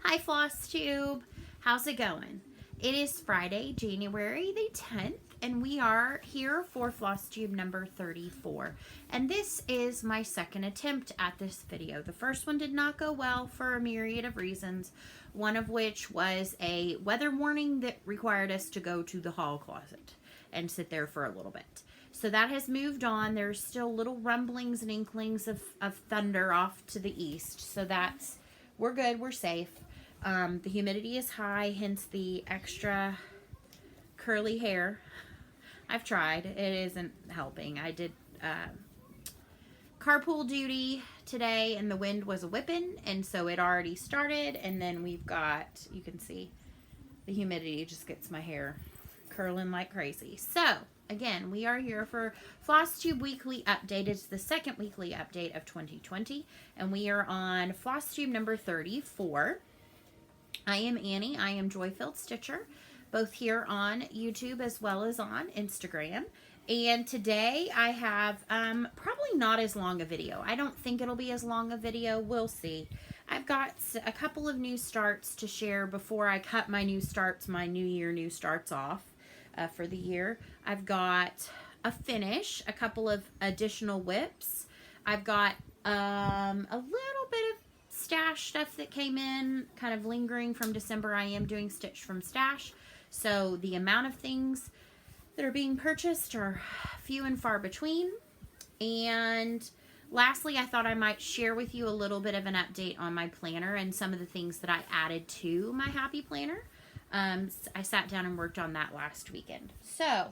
Hi Flosstube, how's it going? It is Friday, January the 10th, and we are here for Flosstube number 34. And this is my second attempt at this video. The first one did not go well for a myriad of reasons, one of which was a weather warning that required us to go to the hall closet and sit there for a little bit. So that has moved on. There's still little rumblings and inklings of thunder off to the east. So we're good, we're safe. The humidity is high, hence the extra curly hair. I've tried. It isn't helping. I did carpool duty today, and the wind was a whipping, and so it already started, and then we've got, you can see, the humidity just gets my hair curling like crazy. So, again, we are here for Flosstube Weekly Update. It's the second weekly update of 2020, and we are on Flosstube number 34. I am Annie. I am Joy-Filled Stitcher, both here on YouTube as well as on Instagram. And today I have probably not as long a video. I don't think it'll be as long a video. We'll see. I've got a couple of new starts to share before I cut my new starts, my New Year new starts off for the year. I've got a finish, a couple of additional WIPs. I've got a little bit of stash stuff that came in kind of lingering from December. I am doing Stitch from Stash, so the amount of things that are being purchased are few and far between. And lastly, I thought I might share with you a little bit of an update on my planner and some of the things that I added to my Happy Planner. I sat down and worked on that last weekend. So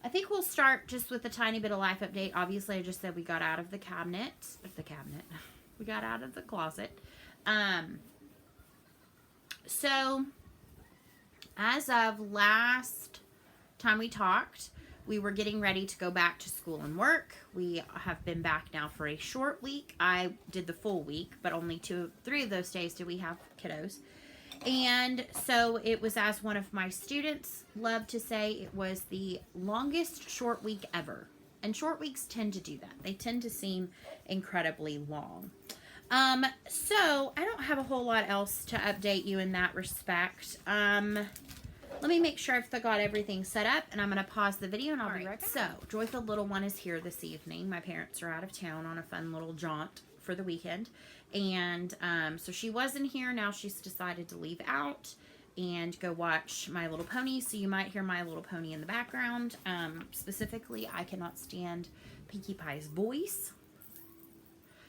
I think we'll start just with a tiny bit of life update. Obviously, I just said we got out of the cabinet. We got out of the closet. So as of last time we talked, we were getting ready to go back to school and work. We have been back now for a short week. I did the full week, but only 3 of those days did we have kiddos. And so it was, as one of my students loved to say, it was the longest short week ever. And short weeks tend to do that. They tend to seem incredibly long. So I don't have a whole lot else to update you in that respect. Let me make sure I've got everything set up, and I'm going to pause the video and I'll be right back. So, Joyful Little One is here this evening. My parents are out of town on a fun little jaunt for the weekend. And so she wasn't here. Now she's decided to leave out and go watch My Little Pony. So you might hear My Little Pony in the background. Specifically, I cannot stand Pinkie Pie's voice.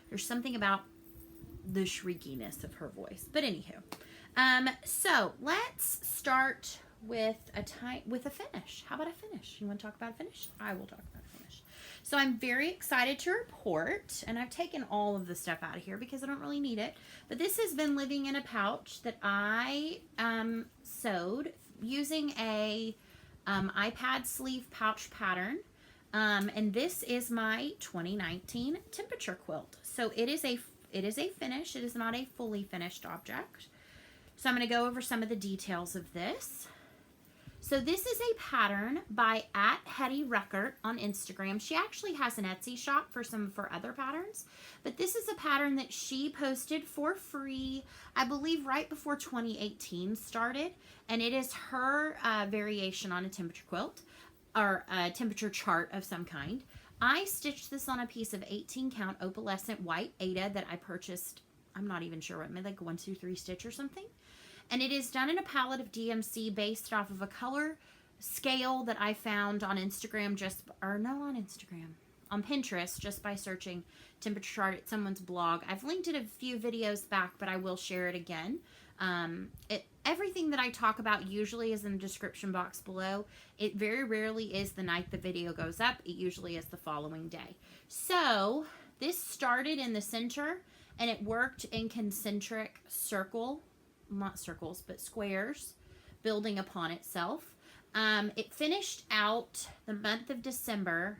There's something about the shriekiness of her voice. But anywho, so let's start with a finish. How about a finish? You want to talk about a finish? I will talk about a finish. So I'm very excited to report, and I've taken all of the stuff out of here because I don't really need it, but this has been living in a pouch that I sewed using a iPad sleeve pouch pattern, and this is my 2019 temperature quilt. So it is a finish. It is not a fully finished object. So I'm going to go over some of the details of this. So this is a pattern by @HettyRecord on Instagram. She actually has an Etsy shop for some of her other patterns, but this is a pattern that she posted for free, I believe right before 2018 started, and it is her variation on a temperature quilt, or a temperature chart of some kind. I stitched this on a piece of 18 count Opalescent White Aida that I purchased, I'm not even sure what, maybe like 1, 2, 3 stitch or something. And it is done in a palette of DMC based off of a color scale that I found on Instagram on Pinterest, just by searching temperature chart at someone's blog. I've linked it a few videos back, but I will share it again. Everything that I talk about usually is in the description box below. It very rarely is the night the video goes up. It usually is the following day. So this started in the center, and it worked in concentric not circles, but squares, building upon itself. It finished out the month of December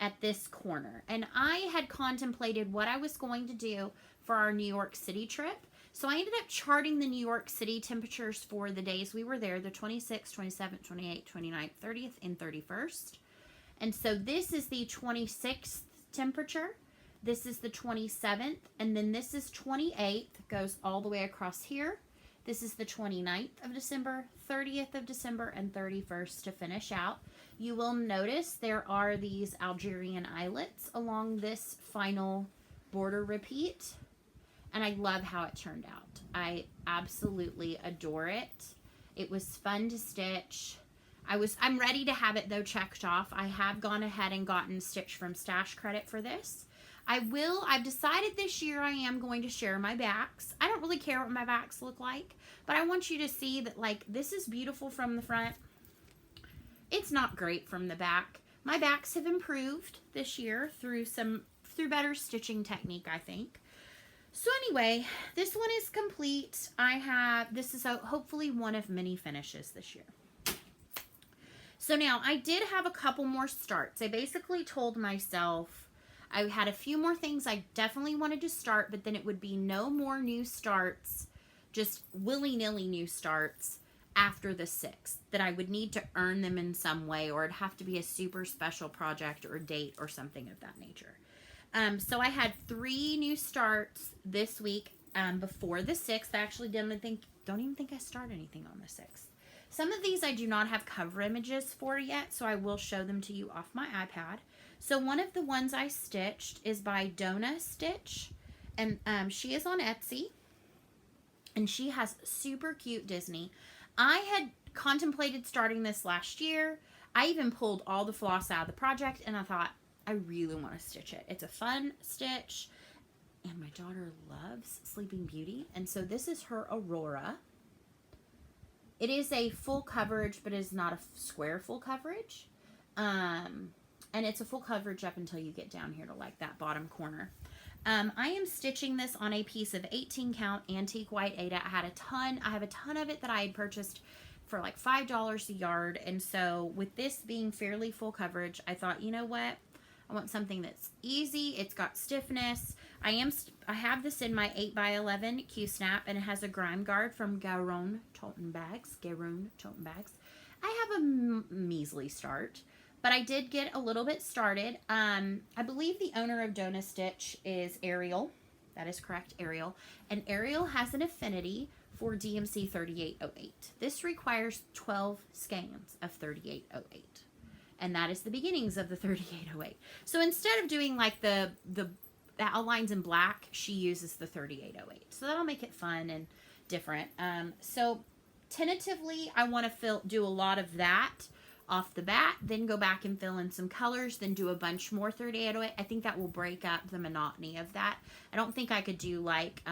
at this corner, and I had contemplated what I was going to do for our New York City trip. So I ended up charting the New York City temperatures for the days we were there, the 26th, 27th, 28th, 29th, 30th, and 31st. And so this is the 26th temperature. This is the 27th, and then this is 28th, goes all the way across here. This is the 29th of December, 30th of December, and 31st to finish out. You will notice there are these Algerian eyelets along this final border repeat, and I love how it turned out. I absolutely adore it. It was fun to stitch. I'm ready to have it though checked off. I have gone ahead and gotten Stitch from Stash credit for this. I've decided this year I am going to share my backs. I don't really care what my backs look like, but I want you to see that, like, this is beautiful from the front. It's not great from the back. My backs have improved this year through better stitching technique, I think. So anyway, this one is complete. This is hopefully one of many finishes this year. So now I did have a couple more starts. I basically told myself I had a few more things I definitely wanted to start, but then it would be no more new starts, just willy-nilly new starts after the 6th, that I would need to earn them in some way, or it'd have to be a super special project or date or something of that nature. So I had 3 new starts this week before the 6th. I actually don't even think I started anything on the 6th. Some of these I do not have cover images for yet, so I will show them to you off my iPad. So one of the ones I stitched is by DoNa Stitch, and she is on Etsy, and she has super cute Disney. I had contemplated starting this last year. I even pulled all the floss out of the project, and I thought, I really want to stitch it. It's a fun stitch, and my daughter loves Sleeping Beauty, and so this is her Aurora. It is a full coverage, but it is not a square full coverage. And it's a full coverage up until you get down here to like that bottom corner. I am stitching this on a piece of 18 count Antique White Aida. I have a ton of it that I had purchased for like $5 a yard. And so with this being fairly full coverage, I thought, you know what? I want something that's easy. It's got stiffness. I have this in my 8x11 Q-snap, and it has a grime guard from GaRon Tottenbags. I have a measly start, but I did get a little bit started. I believe the owner of DoNa Stitch is Ariel. That is correct, Ariel. And Ariel has an affinity for DMC 3808. This requires 12 skeins of 3808. And that is the beginnings of the 3808. So instead of doing like the outlines in black, she uses the 3808. So that'll make it fun and different. So tentatively, I want to do a lot of that off the bat, then go back and fill in some colors, then do a bunch more 3808. I think that will break up the monotony of that. I don't think I could do like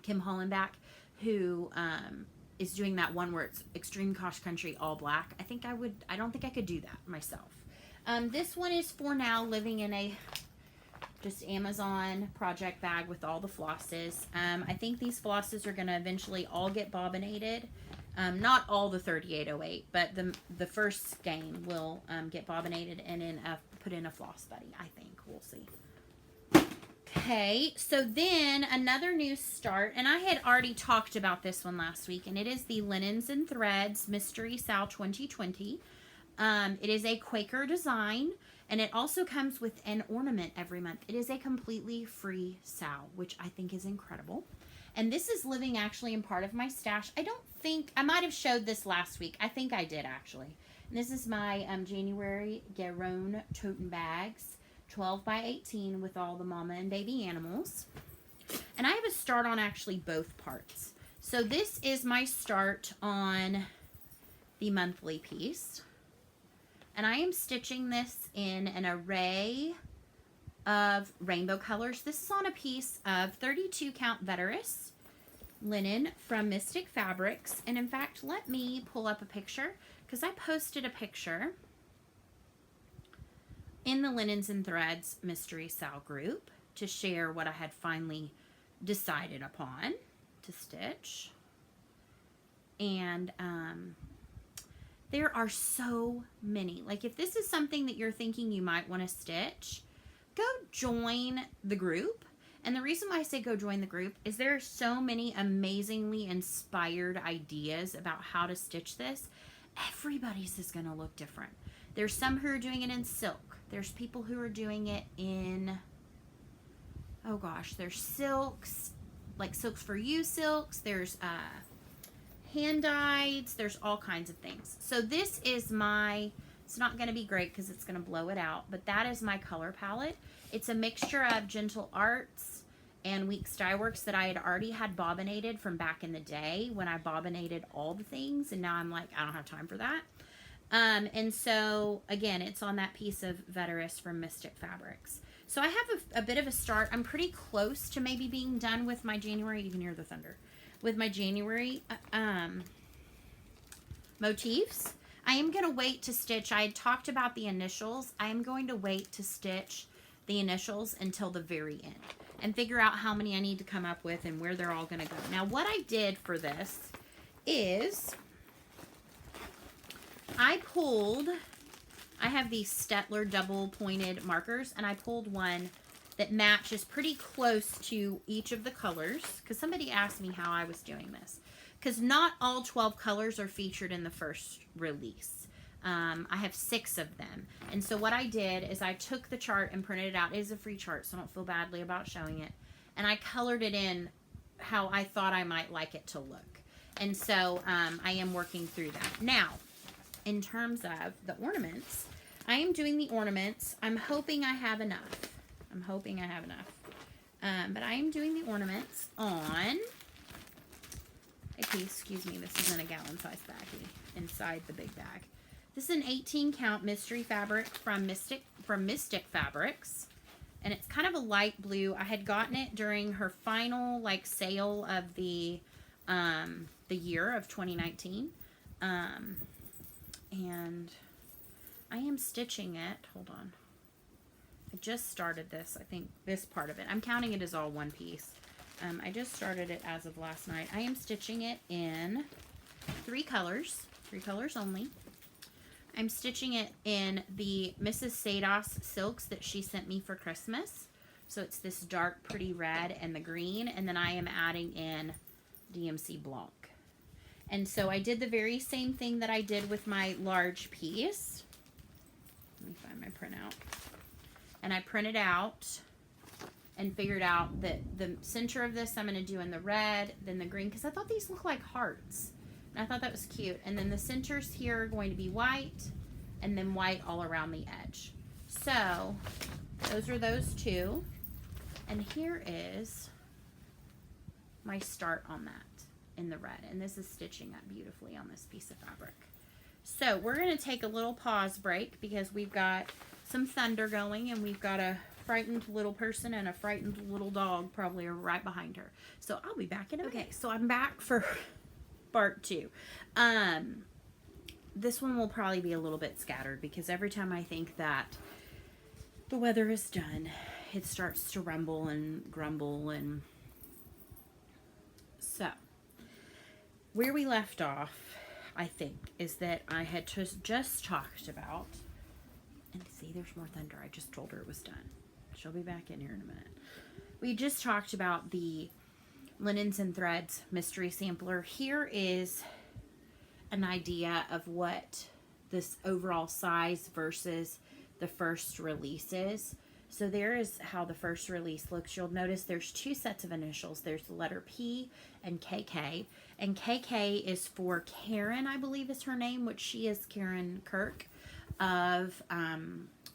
Kim Hollenbach, who is doing that one where it's extreme cross country all black. I don't think I could do that myself. This one is for now living in a just Amazon project bag with all the flosses. I think these flosses are going to eventually all get bobbinated. Not all the 3808, but the first skein will get bobbinated and put in a floss buddy, I think. We'll see. Okay, so then another new start, and I had already talked about this one last week, and it is the Linens and Threads Mystery Sal 2020. It is a Quaker design, and it also comes with an ornament every month. It is a completely free sal, which I think is incredible. And this is living actually in part of my stash. I might have showed this last week. I think I did actually. And this is my January GaRon Tottenbags, 12x18 with all the mama and baby animals. And I have a start on actually both parts. So this is my start on the monthly piece. And I am stitching this in an array of rainbow colors. This is on a piece of 32 count Veteris linen from Mystic Fabrics. And in fact, let me pull up a picture, because I posted a picture in the Linens and Threads Mystery Sal group to share what I had finally decided upon to stitch. And there are so many. Like, if this is something that you're thinking you might want to stitch, go join the group. And the reason why I say go join the group is there are so many amazingly inspired ideas about how to stitch this. Everybody's is going to look different. There's some who are doing it in silk. There's people who are doing it in, oh gosh, there's silks, like Silks for You silks. There's hand dyeds. There's all kinds of things. So this is my, it's not going to be great because it's going to blow it out, but that is my color palette. It's a mixture of Gentle Arts and Weeks Dye Works that I had already had bobbinated from back in the day when I bobbinated all the things, and now I'm like, I don't have time for that. And so again, it's on that piece of Veteris from Mystic Fabrics. So I have a bit of a start. I'm pretty close to maybe being done with my January. You can hear the thunder. With my January motifs. I am going to wait to stitch. I had talked about the initials. I am going to wait to stitch the initials until the very end and figure out how many I need to come up with and where they're all going to go. Now, what I did for this is I have these Stettler double pointed markers, and I pulled one that matches pretty close to each of the colors, because somebody asked me how I was doing this, because not all 12 colors are featured in the first release. I have 6 of them, and so what I did is I took the chart and printed it out. It is a free chart, so don't feel badly about showing it, and I colored it in how I thought I might like it to look, and so I am working through that. Now, in terms of the ornaments, I am doing the ornaments. I'm hoping I have enough. But I am doing the ornaments on, okay, excuse me, this isn't a gallon size baggie inside the big bag. This is an 18 count mystery fabric from Mystic Fabrics, and it's kind of a light blue. I had gotten it during her final like sale of the year of 2019, and I am stitching it. Hold on. I just started this. I think this part of it. I'm counting it as all one piece. I just started it as of last night. I am stitching it in 3 colors only. I'm stitching it in the Mrs. Sados silks that she sent me for Christmas. So it's this dark, pretty red and the green. And then I am adding in DMC Blanc. And so I did the very same thing that I did with my large piece. Let me find my printout. And I printed out and figured out that the center of this I'm going to do in the red, then the green, because I thought these look like hearts. And I thought that was cute. And then the centers here are going to be white, and then white all around the edge. So those are those 2. And here is my start on that in the red. And this is stitching up beautifully on this piece of fabric. So we're going to take a little pause break because we've got some thunder going, and we've got a frightened little person and a frightened little dog probably right behind her. So I'll be back in a minute. Okay, so I'm back for part 2. This one will probably be a little bit scattered because every time I think that the weather is done, it starts to rumble and grumble. And so where we left off, I think, is that I had just talked about, and see, there's more thunder. I just told her it was done. She'll be back in here in a minute. We just talked about the Linens and Threads mystery sampler. Here is an idea of what this overall size versus the first release is. So there is how the first release looks. You'll notice there's 2 sets of initials. There's the letter P and KK. And KK is for Karen, I believe is her name, which she is Karen Kirk of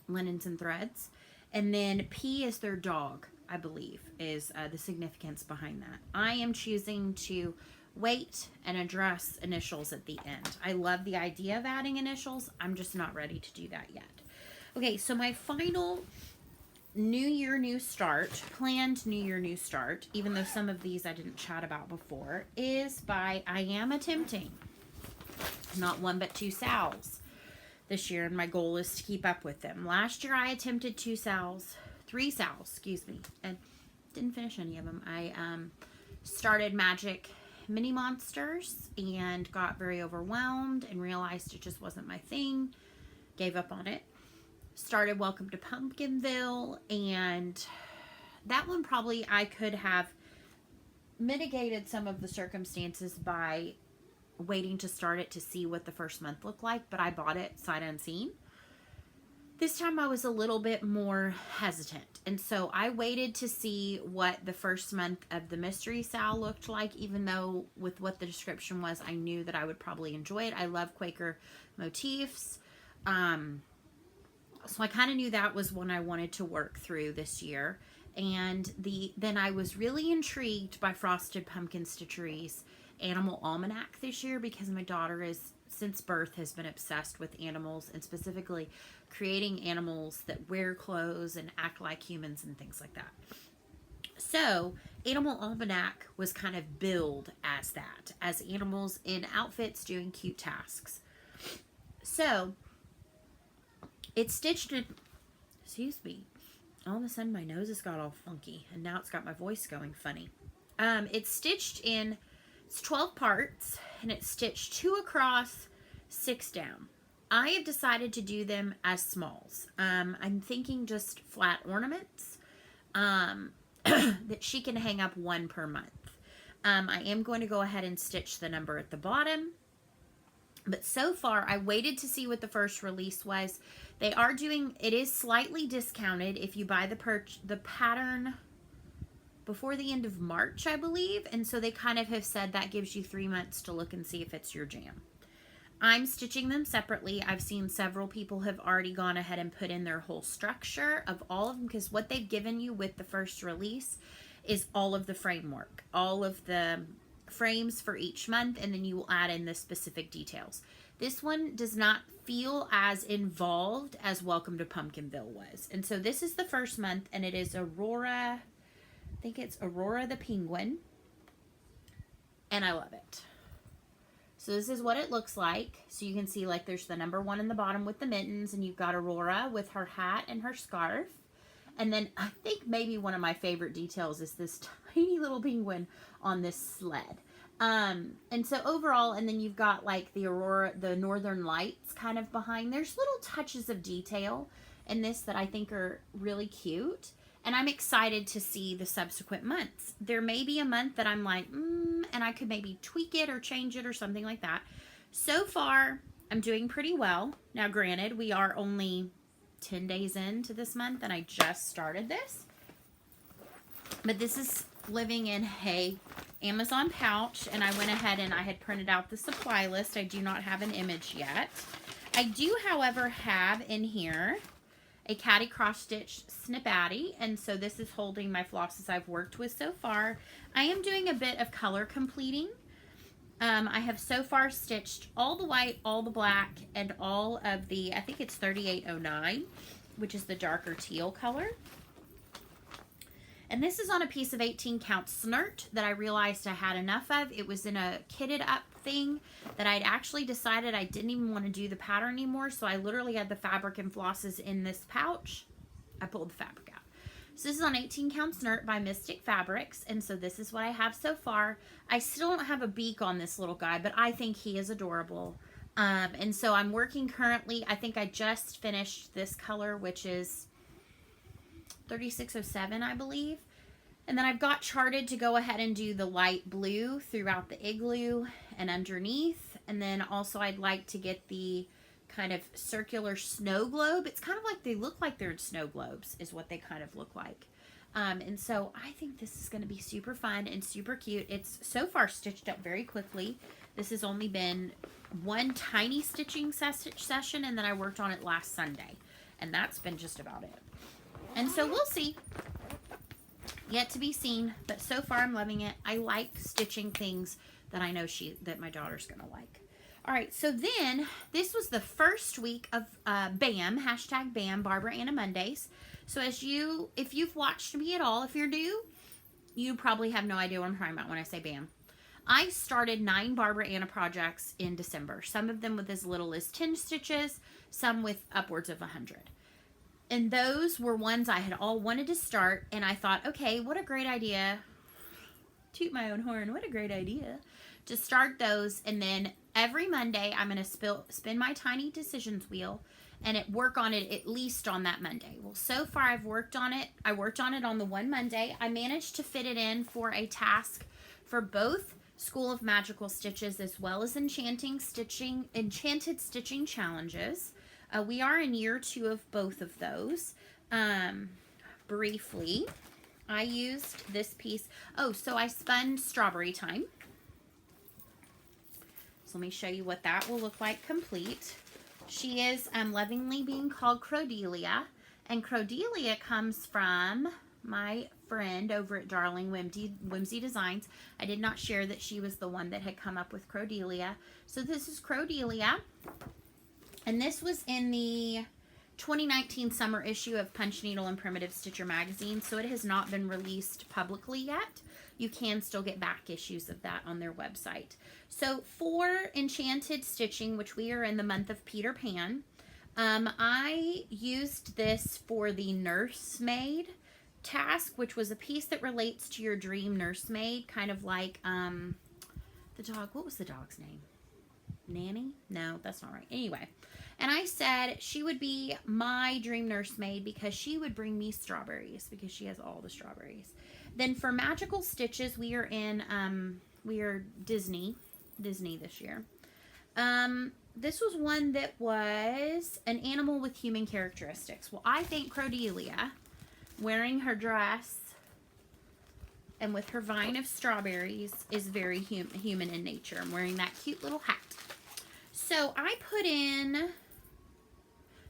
Linens and Threads. And then P is their dog, I believe, is the significance behind that. I am choosing to wait and address initials at the end. I love the idea of adding initials. I'm just not ready to do that yet. Okay, so my final New Year, New Start, planned New Year, New Start, even though some of these I didn't chat about before, is by I am attempting not 1 but 2 sals this year, and my goal is to keep up with them. Last year I attempted 3 sals, excuse me, and didn't finish any of them. I started Magic Mini Monsters and got very overwhelmed and realized it just wasn't my thing. Gave up on it. Started Welcome to Pumpkinville, and that one probably I could have mitigated some of the circumstances by waiting to start it to see what the first month looked like, but I bought it sight unseen. This time I was a little bit more hesitant, and so I waited to see what the first month of the mystery sal looked like, even though with what the description was, I knew that I would probably enjoy it. I love Quaker motifs, so I kind of knew that was one I wanted to work through this year. And then I was really intrigued by Frosted Pumpkin Stitchery's Animal Almanac this year, because my daughter is, since birth, has been obsessed with animals, and specifically creating animals that wear clothes and act like humans and things like that. So Animal Almanac was kind of billed as that, as animals in outfits doing cute tasks. So it's stitched in, excuse me, all of a sudden my nose has got all funky, and now it's got my voice going funny. It's stitched in, it's 12 parts, and it's stitched 2 across, 6 down. I have decided to do them as smalls. I'm thinking just flat ornaments that she can hang up 1 per month. I am going to go ahead and stitch the number at the bottom. But so far, I waited to see what the first release was. They are doing, it is slightly discounted if you buy the pattern before the end of March, I believe. And so they kind of have said that gives you 3 months to look and see if it's your jam. I'm stitching them separately. I've seen several people have already gone ahead and put in their whole structure of all of them, because what they've given you with the first release is all of the framework, all of the frames for each month, and then you will add in the specific details. This one does not feel as involved as Welcome to Pumpkinville was. And so this is the first month, and it is Aurora, I think it's Aurora the Penguin, and I love it. So this is what it looks like. So you can see, like, there's the number 1 in the bottom with the mittens, and you've got Aurora with her hat and her scarf. And then I think maybe one of my favorite details is this tiny little penguin on this sled. And so overall, and then you've got like the Aurora, the Northern Lights kind of behind. There's little touches of detail in this that I think are really cute. And I'm excited to see the subsequent months. There may be a month that I'm like, and I could maybe tweak it or change it or something like that. So far, I'm doing pretty well. Now, granted, we are only 10 days into this month, and I just started this. But this is living in a Amazon pouch, and I went ahead and I had printed out the supply list. I do not have an image yet. I do, however, have in here a Caddy Cross Stitch Snip Addy, and so this is holding my flosses I've worked with so far. I am doing a bit of color completing. I have so far stitched all the white, all the black, and all of the, I think it's 3809, which is the darker teal color. And this is on a piece of 18 count Snirt that I realized I had enough of. It was in a kitted up thing that I'd actually decided I didn't even want to do the pattern anymore. So I literally had the fabric and flosses in this pouch. I pulled the fabric out. So this is on 18 count Snirt by Mystic Fabrics. And so this is what I have so far. I still don't have a beak on this little guy, but I think he is adorable. And so I'm working currently, I think I just finished this color, which is 3607, I believe. And then I've got charted to go ahead and do the light blue throughout the igloo and underneath. And then also I'd like to get the kind of circular snow globe. It's kind of like, they look like they're snow globes is what they kind of look like. And so I think this is going to be super fun and super cute. It's so far stitched up very quickly. This has only been one tiny stitching session, and then I worked on it last Sunday. And that's been just about it. And so we'll see. Yet to be seen, but so far I'm loving it. I like stitching things that I know that my daughter's going to like. All right, so then this was the first week of BAM, hashtag BAM, Barbara Anna Mondays. So if you've watched me at all, if you're new, you probably have no idea what I'm talking about when I say BAM. I started 9 Barbara Anna projects in December. Some of them with as little as 10 stitches, some with upwards of 100. And those were ones I had all wanted to start, and I thought, okay, what a great idea. Toot my own horn, what a great idea to start those. And then every Monday, I'm going to spin my tiny decisions wheel and work on it at least on that Monday. Well, so far I've worked on it. I worked on it on the one Monday. I managed to fit it in for a task for both School of Magical Stitches as well as Enchanted Stitching challenges. We are in year 2 of both of those. Briefly, I used this piece. Oh, so I spun Strawberry Time. So let me show you what that will look like complete. She is lovingly being called Crowdelia, and Crowdelia comes from my friend over at Darling Whimsy Designs. I did not share that she was the one that had come up with Crowdelia. So this is Crowdelia, and this was in the 2019 summer issue of Punch Needle and Primitive Stitcher magazine, so it has not been released publicly yet. You can still get back issues of that on their website. So for Enchanted Stitching, which we are in the month of Peter Pan, I used this for the nursemaid task, which was a piece that relates to your dream nursemaid, kind of like the dog. What was the dog's name? Nanny? No, that's not right. Anyway, and I said she would be my dream nursemaid because she would bring me strawberries because she has all the strawberries. Then for Magical Stitches, we are Disney this year. This was one that was an animal with human characteristics. Well, I think Crowdelia, wearing her dress and with her vine of strawberries, is very human in nature. I'm wearing that cute little hat. So I put in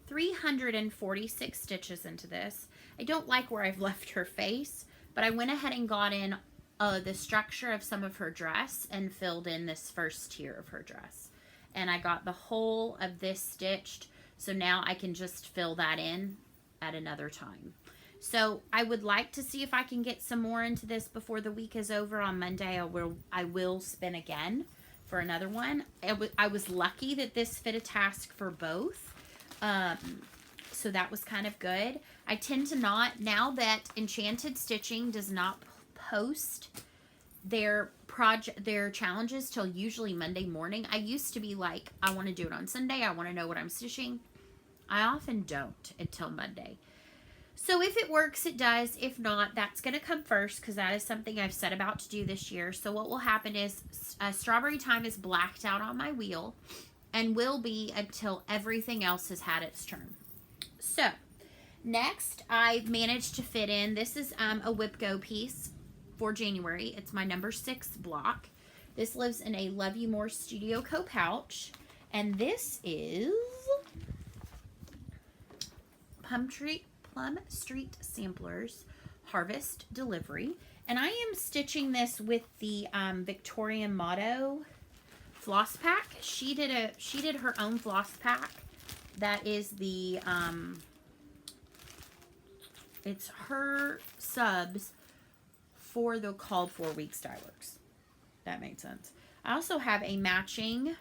346 stitches into this. I don't like where I've left her face, but I went ahead and got in the structure of some of her dress and filled in this first tier of her dress. And I got the whole of this stitched, so now I can just fill that in at another time. So I would like to see if I can get some more into this before the week is over. On Monday, I will spin again for another one. I was lucky that this fit a task for both. So that was kind of good. I tend to not, now that Enchanted Stitching does not post their challenges till usually Monday morning. I used to be like, I want to do it on Sunday. I want to know what I'm stitching. I often don't until Monday. So if it works, it does. If not, that's going to come first because that is something I've set about to do this year. So what will happen is Strawberry Time is blacked out on my wheel and will be until everything else has had its turn. So next, I managed to fit in, this is a WIPGO piece for January. It's my number 6 block. This lives in a Love You More Studio Co pouch. And this is Plum Street Samplers Harvest Delivery. And I am stitching this with the Victorian Motto floss pack. She did her own floss pack. That is the it's her subs for the called for weeks dye works. That made sense. I also have a matching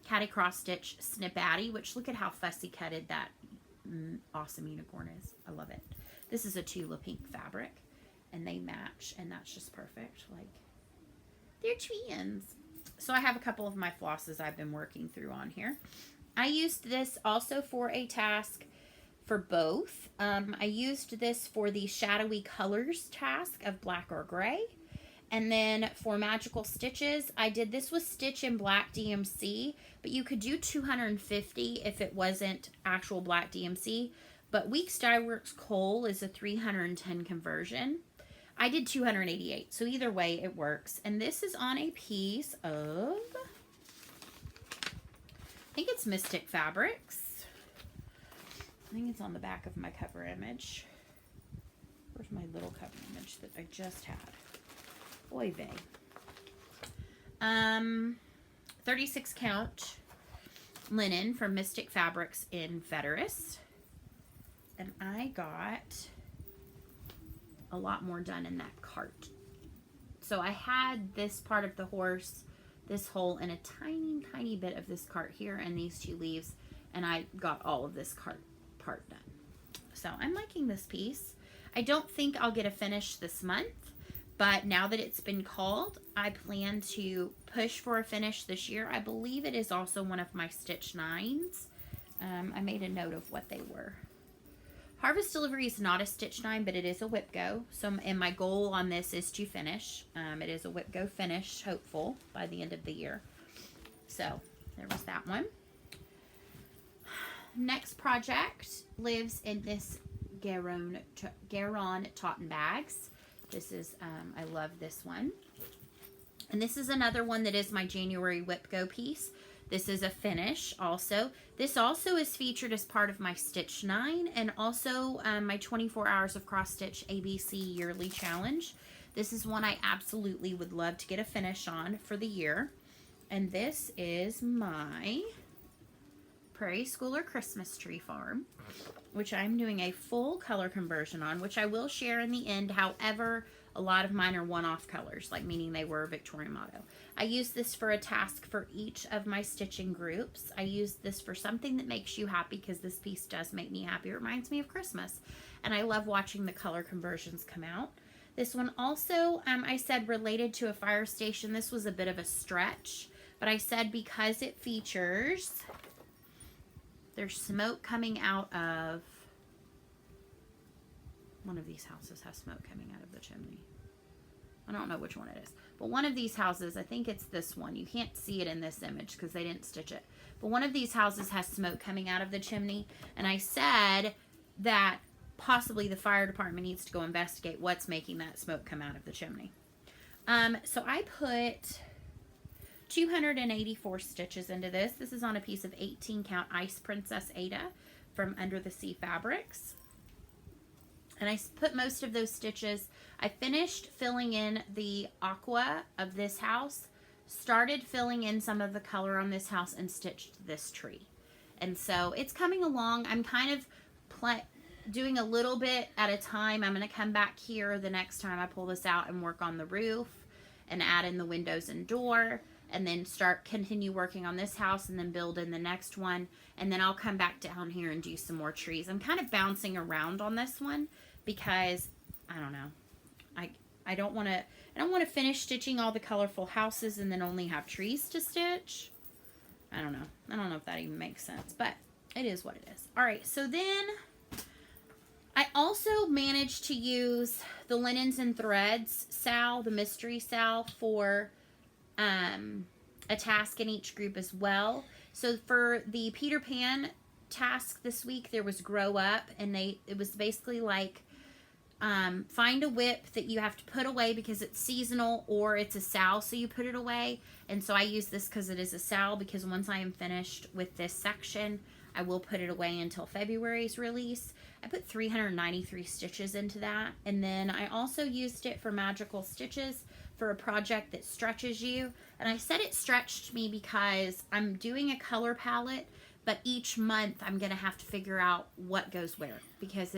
Catty Cross Stitch Snip Addy, which look at how fussy cutted that awesome unicorn is. I love it. This is a Tula Pink fabric and they match, and that's just perfect. Like, they're twins. So I have a couple of my flosses I've been working through on here. I used this also for a task for both. I used this for the Shadowy Colors task of black or gray. And then for Magical Stitches, I did this with Stitch in Black DMC, but you could do 250 if it wasn't actual Black DMC. But Weeks Dye Works Kohl is a 310 conversion. I did 288, so either way it works. And this is on a piece of, I think it's Mystic Fabrics. I think it's on the back of my cover image. Where's my little cover image that I just had? Oy vey. 36 count linen from Mystic Fabrics in Veterus. And I got a lot more done in that cart. So I had this part of the horse, this hole, and a tiny, tiny bit of this cart here and these 2 leaves. And I got all of this part done. So I'm liking this piece. I don't think I'll get a finish this month. But now that it's been called, I plan to push for a finish this year. I believe it is also one of my Stitch 9s. I made a note of what they were. Harvest Delivery is not a Stitch 9, but it is a WIPGO. So, and my goal on this is to finish. It is a WIPGO finish, hopeful, by the end of the year. So, there was that one. next project lives in this GaRon Tottenbags. This is, I love this one. And this is another one that is my January WIPGO piece. This is a finish also. This also is featured as part of my Stitch 9 and also my 24 hours of cross stitch ABC yearly challenge. This is one I absolutely would love to get a finish on for the year. And this is my Prairie Schooler Christmas Tree Farm, which I'm doing a full color conversion on, which I will share in the end. However, a lot of mine are one-off colors, like meaning they were Victorian Motto. I use this for a task for each of my stitching groups. I use this for something that makes you happy because this piece does make me happy. It reminds me of Christmas. And I love watching the color conversions come out. This one also, I said related to a fire station. This was a bit of a stretch, but I said because it features, there's smoke coming out of, one of these houses has smoke coming out of the chimney. I don't know which one it is, but one of these houses, I think it's this one. You can't see it in this image because they didn't stitch it, but one of these houses has smoke coming out of the chimney. And I said that possibly the fire department needs to go investigate what's making that smoke come out of the chimney. So I put 284 stitches into this. This is on a piece of 18 count Ice Princess Aida from Under the Sea Fabrics. And I put most of those stitches. I finished filling in the aqua of this house, started filling in some of the color on this house, and stitched this tree. And so it's coming along. I'm kind of doing a little bit at a time. I'm going to come back here the next time I pull this out and work on the roof and add in the windows and door, and then continue working on this house and then build in the next one. And then I'll come back down here and do some more trees. I'm kind of bouncing around on this one because I don't know. I don't want to finish stitching all the colorful houses and then only have trees to stitch. I don't know if that even makes sense, but it is what it is. All right, so then I also managed to use the Linens and Threads SAL, the mystery SAL, for a task in each group as well. So for the Peter Pan task this week, there was Grow Up, and it was basically like find a WIP that you have to put away because it's seasonal or it's a SAL, so you put it away. And so I use this because it is a SAL, because once I am finished with this section, I will put it away until February's release. I put 393 stitches into that. And then I also used it for Magical Stitches for a project that stretches you. And I said it stretched me because I'm doing a color palette, but each month I'm going to have to figure out what goes where because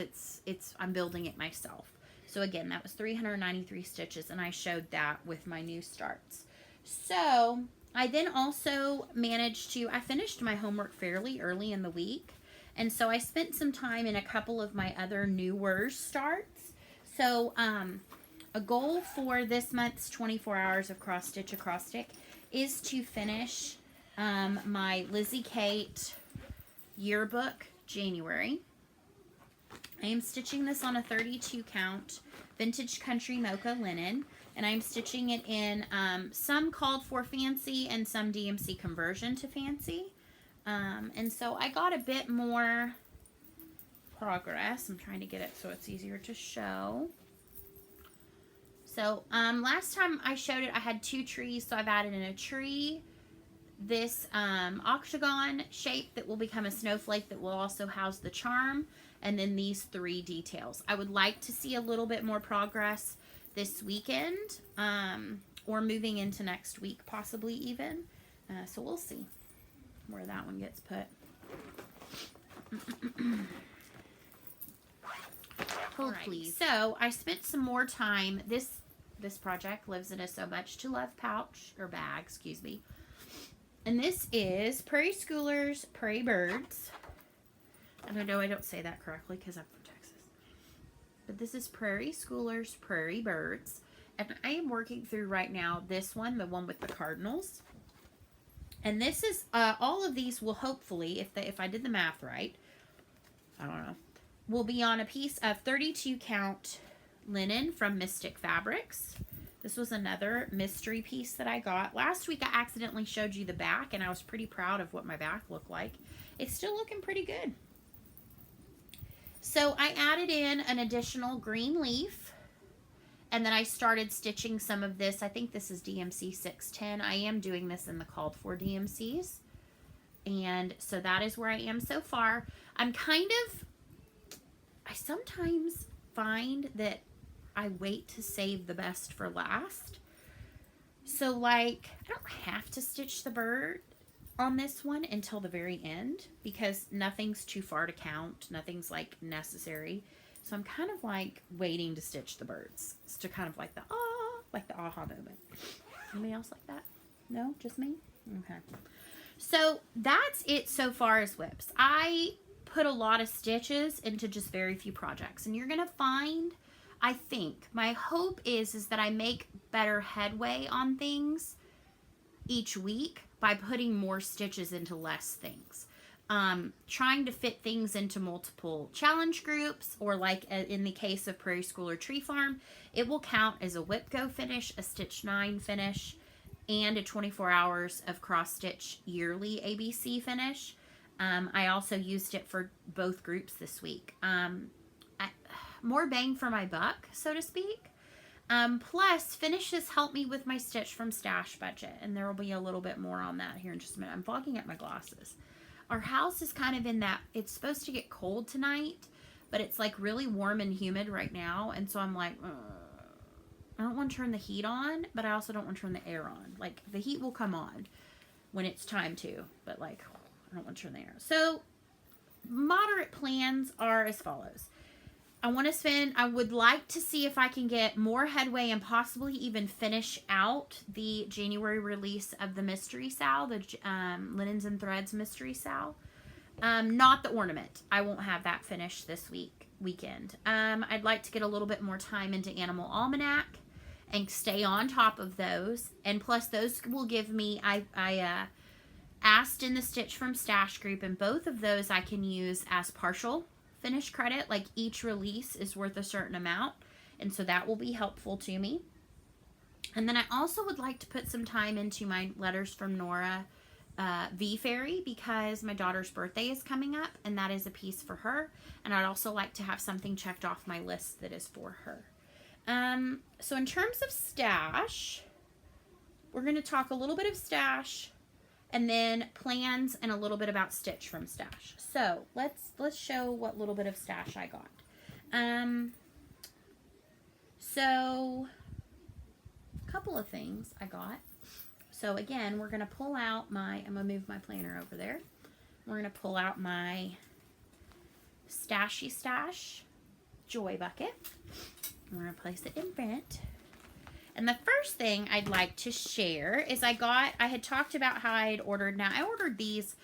I'm building it myself. So again, that was 393 stitches, and I showed that with my new starts. So I then also managed to, I finished my homework fairly early in the week. And so I spent some time in a couple of my other newer starts. So a goal for this month's 24 hours of cross stitch acrostic is to finish my Lizzie Kate yearbook January. I am stitching this on a 32 count vintage country mocha linen, and I'm stitching it in some called for fancy and some DMC conversion to fancy. And so I got a bit more progress. I'm trying to get it so it's easier to show. So last time I showed it, I had 2 trees, so I've added in a tree, this octagon shape that will become a snowflake that will also house the charm, and then these 3 details. I would like to see a little bit more progress this weekend, or moving into next week possibly even. So we'll see where that one gets put. Hold please. So I spent some more time. This project lives in a So Much to Love pouch, or bag, excuse me. And this is Prairie Schoolers Prairie Birds. And I know I don't say that correctly because I'm from Texas. But this is Prairie Schoolers Prairie Birds. And I am working through right now this one, the one with the cardinals. And this is, all of these will hopefully, if I did the math right, I don't know, will be on a piece of 32 count linen from Mystic Fabrics. This was another mystery piece that I got. Last week I accidentally showed you the back, and I was pretty proud of what my back looked like. It's still looking pretty good. So I added in an additional green leaf, and then I started stitching some of this. I think this is DMC 610. I am doing this in the called for DMCs. And so that is where I am so far. I sometimes find that I wait to save the best for last. So like, I don't have to stitch the bird on this one until the very end because nothing's too far to count. Nothing's like necessary. So I'm kind of like waiting to stitch the birds. It's to kind of like the aha moment. Anybody else like that? No, just me? Okay. So that's it so far as WIPs. I put a lot of stitches into just very few projects, and you're going to find, I think, my hope is that I make better headway on things each week by putting more stitches into less things. Trying to fit things into multiple challenge groups, or like in the case of Prairie School or Tree Farm, it will count as a WIPGO finish, a Stitch 9 finish, and a 24 hours of cross stitch yearly ABC finish. I also used it for both groups this week. More bang for my buck, so to speak. Plus, finishes help me with my Stitch from Stash budget, and there will be a little bit more on that here in just a minute. I'm fogging up my glasses. Our house is kind of in that, it's supposed to get cold tonight, but it's like really warm and humid right now, and so I'm like, I don't want to turn the heat on, but I also don't want to turn the air on. Like, the heat will come on when it's time to, but like, I don't want to turn the air on. So, moderate plans are as follows. I would like to see if I can get more headway and possibly even finish out the January release of the Mystery Sal, the Linens and Threads Mystery Sal. Not the ornament. I won't have that finished this weekend. I'd like to get a little bit more time into Animal Almanac and stay on top of those. And plus those will give me, I asked in the Stitch from Stash group, and both of those I can use as partial finish credit. Like each release is worth a certain amount, and so that will be helpful to me. And then I also would like to put some time into my Letters from Nora V Fairy, because my daughter's birthday is coming up, and that is a piece for her, and I'd also like to have something checked off my list that is for her. So in terms of stash, we're going to talk a little bit of stash, and then plans, and a little bit about Stitch from Stash. So let's show what little bit of stash I got. So a couple of things I got. So again, we're gonna pull out I'm gonna move my planner over there. We're gonna pull out my Stashy Stash Joy Bucket. We're gonna place it in front. And the first thing I'd like to share is I had talked about how I had ordered. Now, I ordered these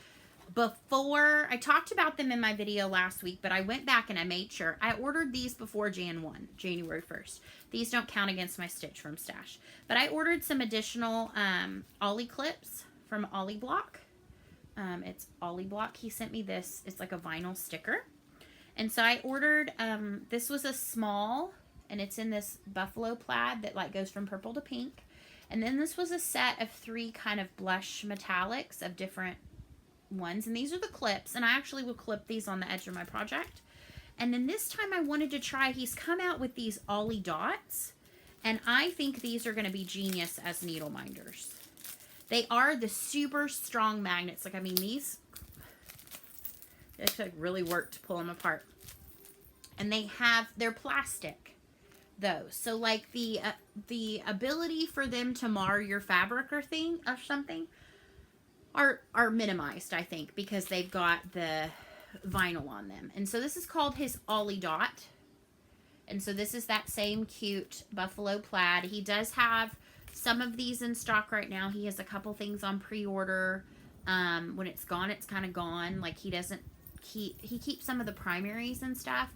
before. I talked about them in my video last week, but I went back and I made sure. I ordered these before January 1st. These don't count against my Stitch from Stash. But I ordered some additional Ollie clips from Ollie Block. It's Ollie Block. He sent me this. It's like a vinyl sticker. And so I ordered, this was a small, and it's in this buffalo plaid that like goes from purple to pink. And then this was a set of 3 kind of blush metallics of different ones. And these are the clips. And I actually will clip these on the edge of my project. And then this time I wanted to try, he's come out with these Ollie dots. And I think these are going to be genius as needle minders. They are the super strong magnets. Like, I mean, these, it's like really work to pull them apart. And they're plastic. Those, so like the ability for them to mar your fabric or something are minimized, I think, because they've got the vinyl on them. And so this is called his Ollie Dot, and so this is that same cute buffalo plaid. He does have some of these in stock right now. He has a couple things on pre-order. When it's gone, it's kind of gone. Like, he keeps some of the primaries and stuff.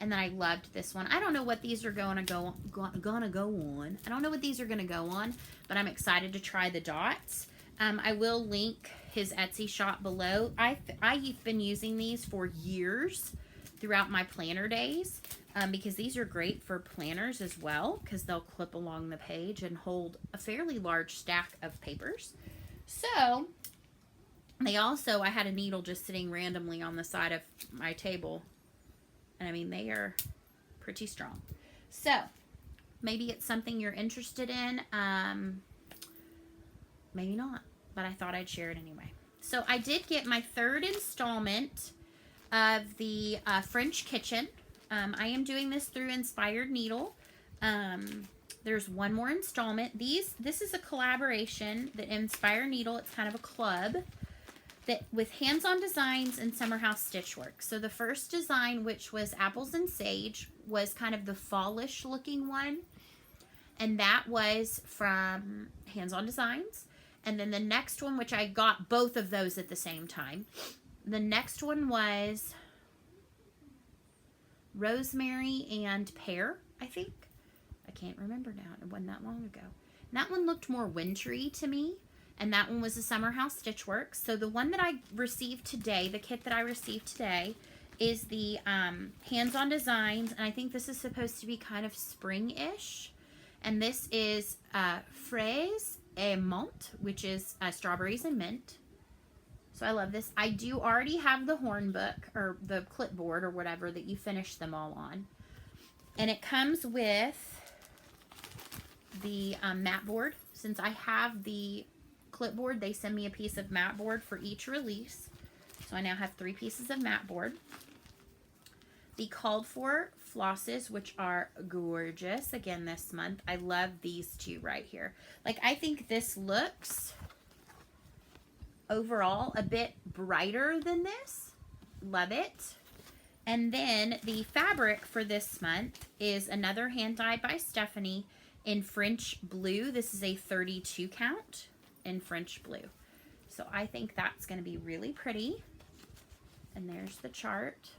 And then I loved this one. I don't know what these are gonna go on. I don't know what these are gonna go on, but I'm excited to try the dots. I will link his Etsy shop below. I've been using these for years. throughout my planner days, because these are great for planners as well, because they'll clip along the page and hold a fairly large stack of papers. So they also, I had a needle just sitting randomly on the side of my table, and I mean, they are pretty strong. So maybe it's something you're interested in, maybe not, but I thought I'd share it anyway. So I did get my third installment of the French Kitchen. I am doing this through Inspired Needle. There's one more installment. This is a collaboration that Inspired Needle, it's kind of a club that with hands-on designs and summer house stitchwork. So the first design, which was Apples and Sage, was kind of the fallish looking one. And that was from Hands-on Designs. And then the next one, which I got both of those at the same time. The next one was Rosemary and Pear, I think. I can't remember now. It wasn't that long ago. And that one looked more wintry to me. And that one was the Summer House Stitchwork. So the one that I received today, the kit that I received today, is the Hands-on Designs. And I think this is supposed to be kind of spring-ish. And this is Fraise et Menthe, which is strawberries and mint. So I love this. I do already have the horn book, or the clipboard, or whatever, that you finish them all on. And it comes with the mat board. Since I have the clipboard, they send me a piece of mat board for each release. So I now have 3 pieces of mat board. The called for flosses, which are gorgeous again this month. I love these two right here. Like, I think this looks overall a bit brighter than this. Love it. And then the fabric for this month is another hand dyed by Stephanie in French blue. This is a 32 count in French blue. So I think that's going to be really pretty. And there's the chart.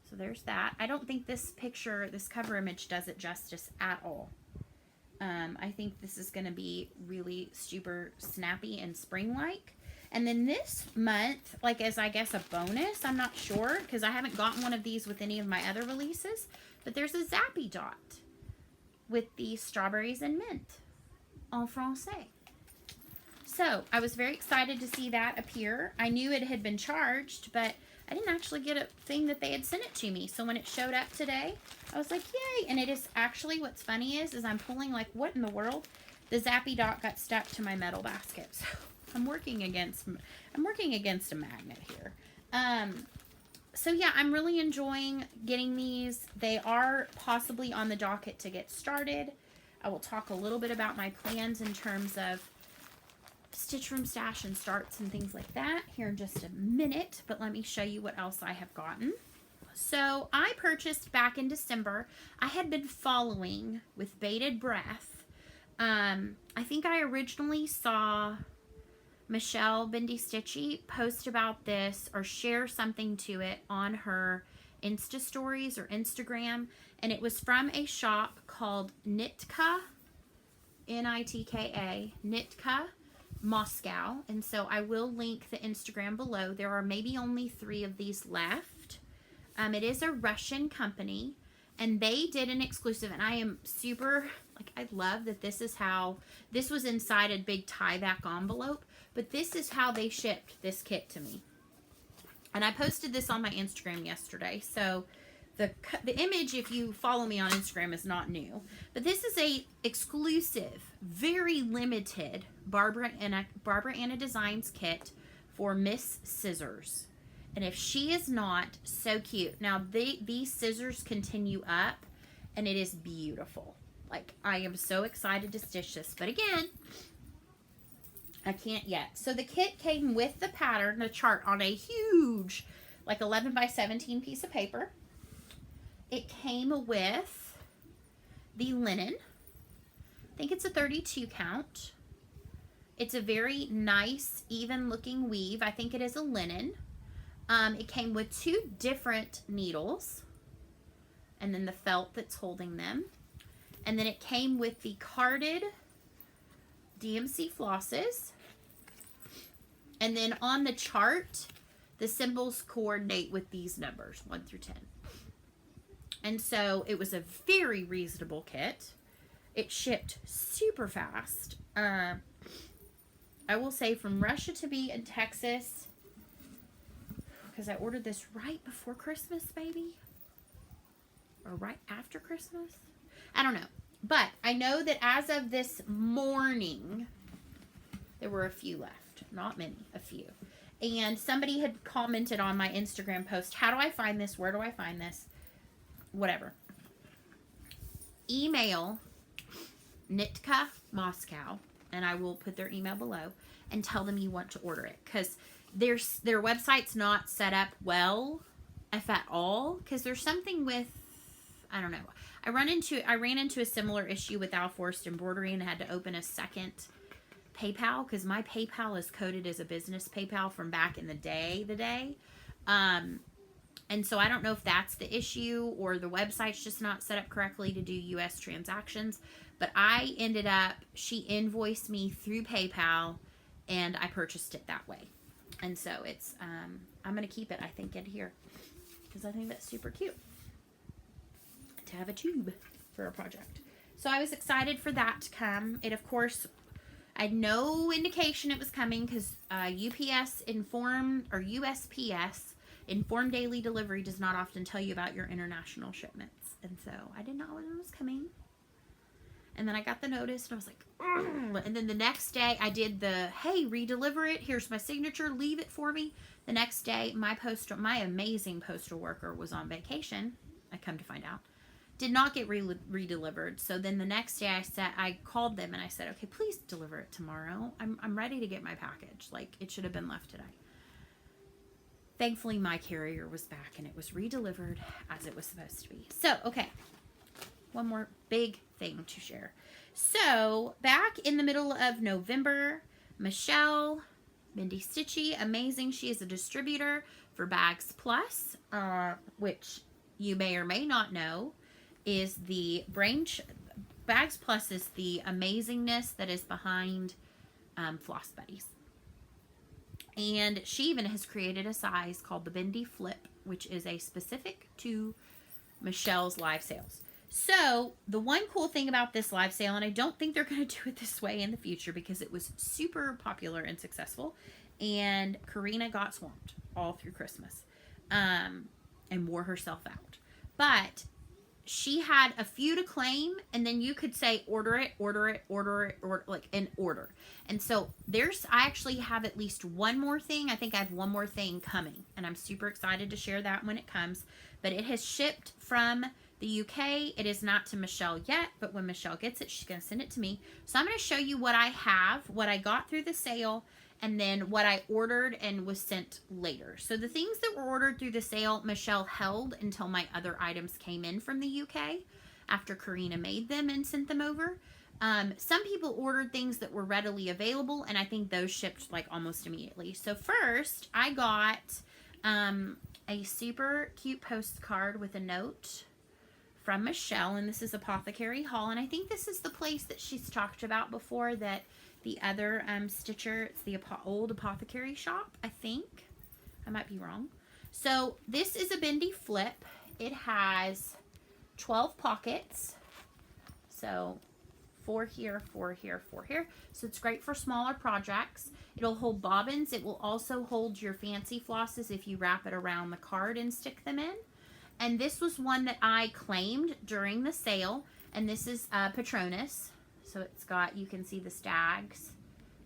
So there's that. I don't think this picture, this cover image, does it justice at all. I think this is going to be really super snappy and spring-like. And then this month, like as I guess a bonus, I'm not sure, because I haven't gotten one of these with any of my other releases, but there's a Zappy Dot with the strawberries and mint en français. So I was very excited to see that appear. I knew it had been charged, but I didn't actually get a thing that they had sent it to me. So when it showed up today, I was like, yay. And it is actually, what's funny is I'm pulling like, what in the world? The Zappy Dot got stuck to my metal basket. So I'm working against a magnet here. So yeah, I'm really enjoying getting these. They are possibly on the docket to get started. I will talk a little bit about my plans in terms of Stitch Room Stash and starts and things like that here in just a minute, but let me show you what else I have gotten. So I purchased back in December. I had been following with bated breath. I think I originally saw Michelle Bendy Stitchy post about this or share something to it on her Insta stories or Instagram, and it was from a shop called Nitka, N-I-T-K-A, Nitka Moscow. And so I will link the Instagram below. There are maybe only 3 of these left. It is a Russian company, and they did an exclusive, and I am super, like, I love that this is how, this was inside a big tie-back envelope, but this is how they shipped this kit to me. And I posted this on my Instagram yesterday, so the image, if you follow me on Instagram, is not new. But this is a exclusive, very limited Barbara Anna Designs kit for Miss Scissors. And if she is not so cute. Now, these scissors continue up, and it is beautiful. Like, I am so excited to stitch this. But again, I can't yet. So the kit came with the pattern, the chart, on a huge, like 11 by 17 piece of paper. It came with the linen. I think it's a 32 count. It's a very nice, even looking weave. I think it is a linen. It came with 2 different needles, and then the felt that's holding them. And then it came with the carded DMC flosses. And then on the chart, the symbols coordinate with these numbers, 1 through 10. And so it was a very reasonable kit. It shipped super fast. I will say from Russia to be in Texas, because I ordered this right before Christmas, baby. Or right after Christmas. I don't know. But I know that as of this morning, there were a few left. Not many, a few. And somebody had commented on my Instagram post, how do I find this? Where do I find this? Whatever. Email Nitka Moscow, and I will put their email below, and tell them you want to order it. Because their website's not set up well, if at all. Because there's something with, I don't know. I ran into a similar issue with Al Forrest Embroidery and had to open a second PayPal because my PayPal is coded as a business PayPal from back in the day. And so I don't know if that's the issue or the website's just not set up correctly to do US transactions. But I ended up, she invoiced me through PayPal and I purchased it that way. And so it's, I'm going to keep it, I think, in here because I think that's super cute to have a tube for a project. So I was excited for that to come. It, of course, I had no indication it was coming because UPS informed, or USPS, Informed Daily Delivery, does not often tell you about your international shipments. And so I didn't know when it was coming. And then I got the notice and I was like, ugh. And then the next day I did the, hey, redeliver it. Here's my signature. Leave it for me. The next day, my amazing postal worker was on vacation. I come to find out. Did not get redelivered. So then the next day I called them and I said, okay, please deliver it tomorrow. I'm ready to get my package. Like, it should have been left today. Thankfully, my carrier was back and it was redelivered as it was supposed to be. So, okay. One more big thing to share. So, back in the middle of November, Michelle, Mindy Stitchy, amazing. She is a distributor for Bags Plus, which you may or may not know is the Bags Plus is the amazingness that is behind Floss Buddies. And she even has created a size called the Bendy Flip, which is a specific to Michelle's live sales. So the one cool thing about this live sale, and I don't think they're going to do it this way in the future because it was super popular and successful, and Karina got swamped all through Christmas and wore herself out. But she had a few to claim, and then you could say order it, like in order. And so I actually have at least one more thing. I think I have one more thing coming, and I'm super excited to share that when it comes. But it has shipped from the UK. It is not to Michelle yet, but when Michelle gets it, she's going to send it to me. So I'm going to show you what I have, what I got through the sale, and then what I ordered and was sent later. So the things that were ordered through the sale, Michelle held until my other items came in from the UK after Karina made them and sent them over. Some people ordered things that were readily available, and I think those shipped like almost immediately. So first, I got a super cute postcard with a note from Michelle, and this is Apothecary Hall, and I think this is the place that she's talked about before, that the other stitcher, it's the old apothecary shop, I think. I might be wrong. So this is a bendy flip. It has 12 pockets. So 4 here, 4 here, 4 here. So it's great for smaller projects. It'll hold bobbins. It will also hold your fancy flosses if you wrap it around the card and stick them in. And this was one that I claimed during the sale. And this is Patronus. So it's got, you can see the stags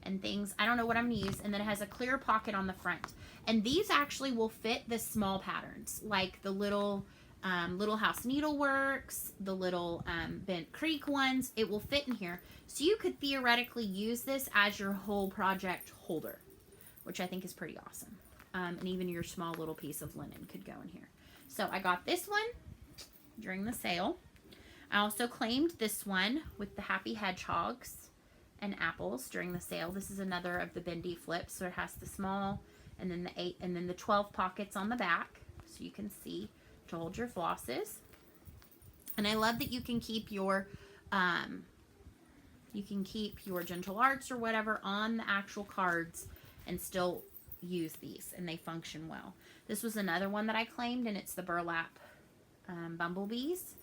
and things. I don't know what I'm going to use. And then it has a clear pocket on the front. And these actually will fit the small patterns, like the little Little House Needleworks, the little Bent Creek ones. It will fit in here. So you could theoretically use this as your whole project holder, which I think is pretty awesome. And even your small little piece of linen could go in here. So I got this one during the sale. I also claimed this one with the happy hedgehogs and apples during the sale. This is another of the bendy flips. So it has the small and then the 8 and then the 12 pockets on the back. So you can see to hold your flosses. And I love that you can keep your Gentle Arts or whatever on the actual cards and still use these and they function well. This was another one that I claimed, and it's the burlap bumblebees.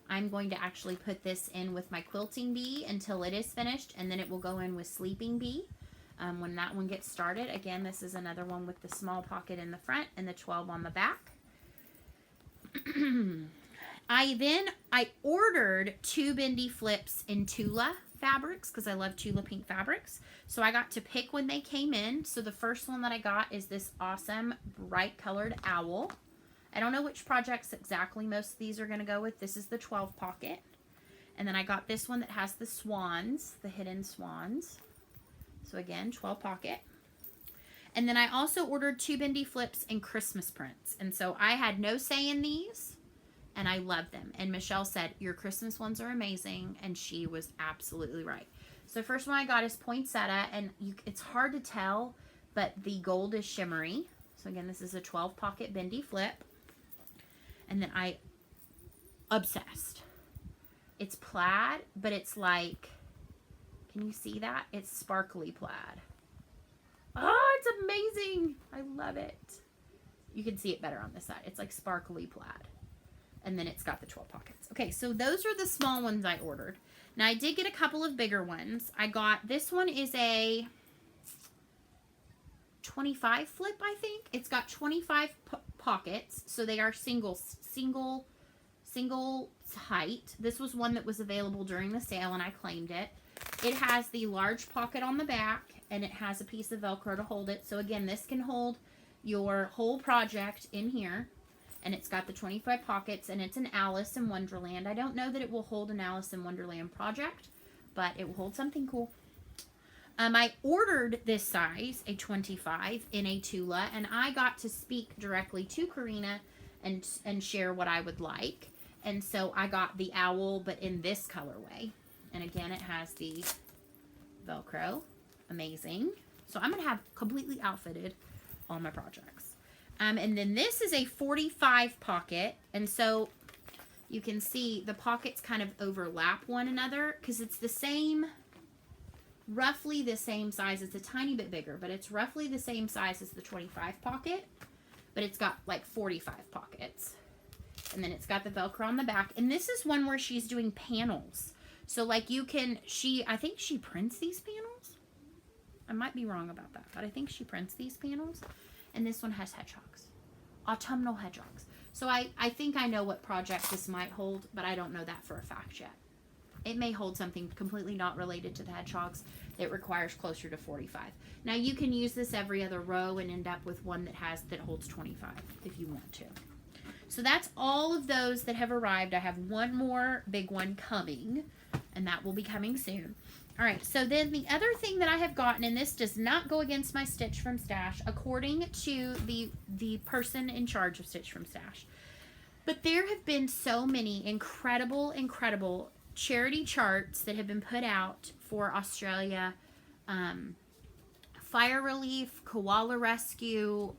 I'm going to actually put this in with my quilting bee until it is finished, and then it will go in with sleeping bee when that one gets started. Again, this is another one with the small pocket in the front and the 12 on the back. I ordered 2 bendy flips in Tula fabrics because I love Tula pink fabrics. So I got to pick when they came in. So the first one that I got is this awesome bright colored owl. I don't know which projects exactly most of these are going to go with. This is the 12 pocket. And then I got this one that has the swans, the hidden swans. So again, 12 pocket. And then I also ordered 2 bendy flips in Christmas prints. And so I had no say in these, and I love them. And Michelle said, your Christmas ones are amazing. And she was absolutely right. So the first one I got is poinsettia, and it's hard to tell, but the gold is shimmery. So again, this is a 12 pocket bendy flip. And then obsessed. It's plaid, but it's like, can you see that? It's sparkly plaid. Oh, it's amazing. I love it. You can see it better on this side. It's like sparkly plaid. And then it's got the 12 pockets. Okay, so those are the small ones I ordered. Now, I did get a couple of bigger ones. I got, this one is a 25 flip, I think. It's got 25 pockets, so they are single height. This was one that was available during the sale, and I claimed it. It has the large pocket on the back, and it has a piece of Velcro to hold it. So again, this can hold your whole project in here. And it's got the 25 pockets, and it's an Alice in Wonderland. I don't know that it will hold an Alice in Wonderland project, but it will hold something cool. I ordered this size, a 25, in a Tula, and I got to speak directly to Karina and share what I would like. And so I got the owl, but in this colorway. And again, it has the Velcro. Amazing. So I'm going to have completely outfitted all my projects. And then this is a 45 pocket. And so you can see the pockets kind of overlap one another because it's the same, roughly the same size. It's a tiny bit bigger, but it's roughly the same size as the 25 pocket. But it's got like 45 pockets. And then it's got the Velcro on the back. And this is one where she's doing panels. So like you can, I think she prints these panels. I might be wrong about that, but I think she prints these panels. And this one has hedgehogs, autumnal hedgehogs. So I think I know what project this might hold, but I don't know that for a fact yet. It may hold something completely not related to the hedgehogs that requires closer to 45. Now you can use this every other row and end up with one that holds 25 if you want to. So that's all of those that have arrived. I have one more big one coming, and that will be coming soon. All right, so then the other thing that I have gotten, and this does not go against my Stitch from Stash, according to the person in charge of Stitch from Stash, but there have been so many incredible charity charts that have been put out for Australia, fire relief, koala rescue,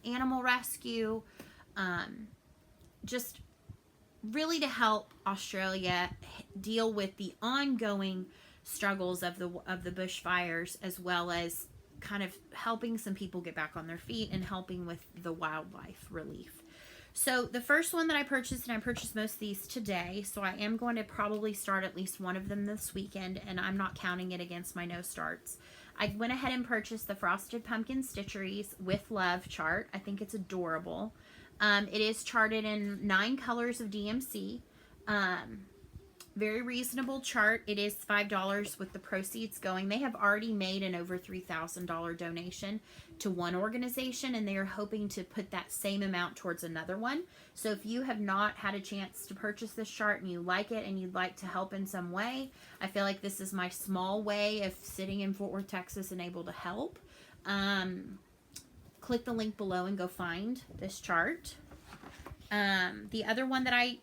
animal rescue, just really to help Australia deal with the ongoing struggles of the bushfires, as well as kind of helping some people get back on their feet and helping with the wildlife relief. So the first one that I purchased, and I purchased most of these today, so I am going to probably start at least one of them this weekend, and I'm not counting it against my no starts. I went ahead and purchased the Frosted Pumpkin Stitcheries with Love chart. I think it's adorable. It is charted in 9 colors of DMC. Very reasonable chart. It is $5 with the proceeds going. They have already made an over $3,000 donation to one organization, and they are hoping to put that same amount towards another one. So if you have not had a chance to purchase this chart and you like it and you'd like to help in some way, I feel like this is my small way of sitting in Fort Worth, Texas and able to help. Click the link below and go find this chart. The other one that I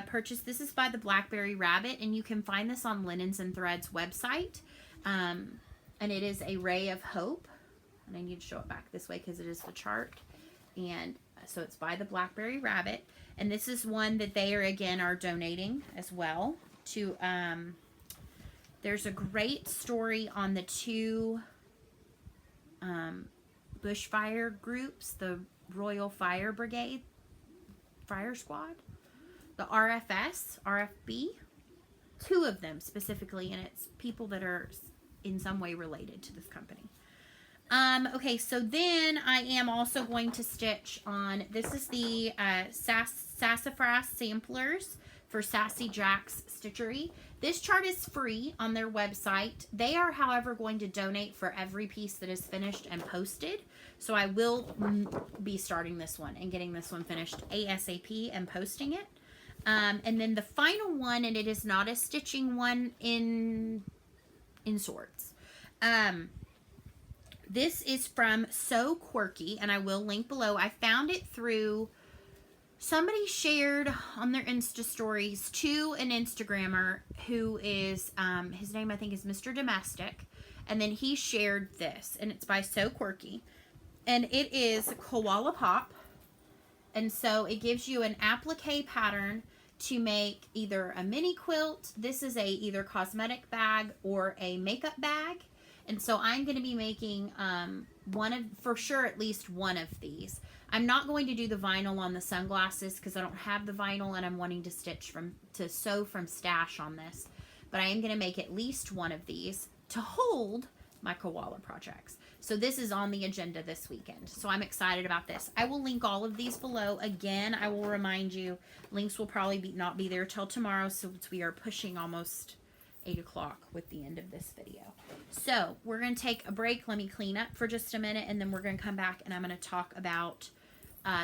purchased, this is by the Blackberry Rabbit, and you can find this on Linens and Threads website, and it is a Ray of Hope, and I need to show it back this way because it is the chart. And so it's by the Blackberry Rabbit, and this is one that they are donating as well to. There's a great story on the 2 bushfire groups, the Royal Fire Brigade, Fire Squad, the RFB, 2 of them specifically, and it's people that are in some way related to this company. Okay, so then I am also going to stitch on, this is the Sassafras Samplers for Sassy Jack's Stitchery. This chart is free on their website. They are, however, going to donate for every piece that is finished and posted. So I will be starting this one and getting this one finished ASAP and posting it. And then the final one, and it is not a stitching one in sorts. This is from So Quirky, and I will link below. I found it through, somebody shared on their Insta stories to an Instagrammer who is, his name I think is Mr. Domestic, and then he shared this, and it's by So Quirky, and it is Koala Pop, and so it gives you an applique pattern to make either a mini quilt. This is a either cosmetic bag or a makeup bag. And so I'm going to be making for sure at least one of these. I'm not going to do the vinyl on the sunglasses because I don't have the vinyl, and I'm wanting to sew from stash on this. But I am going to make at least one of these to hold my koala projects. So this is on the agenda this weekend. So I'm excited about this. I will link all of these below. Again, I will remind you, links will probably not be there till tomorrow, since we are pushing almost 8 o'clock with the end of this video. So we're going to take a break. Let me clean up for just a minute, and then we're going to come back and I'm going to talk about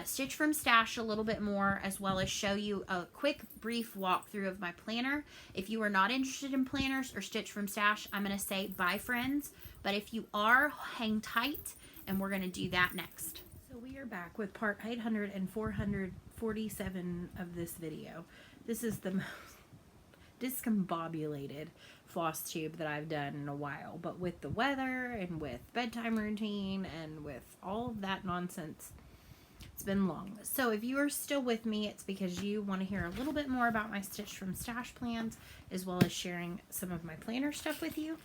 Stitch from Stash a little bit more, as well as show you a quick brief walkthrough of my planner. If you are not interested in planners or Stitch from Stash, I'm going to say bye, friends. But if you are, hang tight, and we're going to do that next. So we are back with part 800 and 447 of this video. This is the most discombobulated floss tube that I've done in a while, but with the weather and with bedtime routine and with all of that nonsense, it's been long. So if you are still with me, it's because you want to hear a little bit more about my Stitch from Stash plans, as well as sharing some of my planner stuff with you.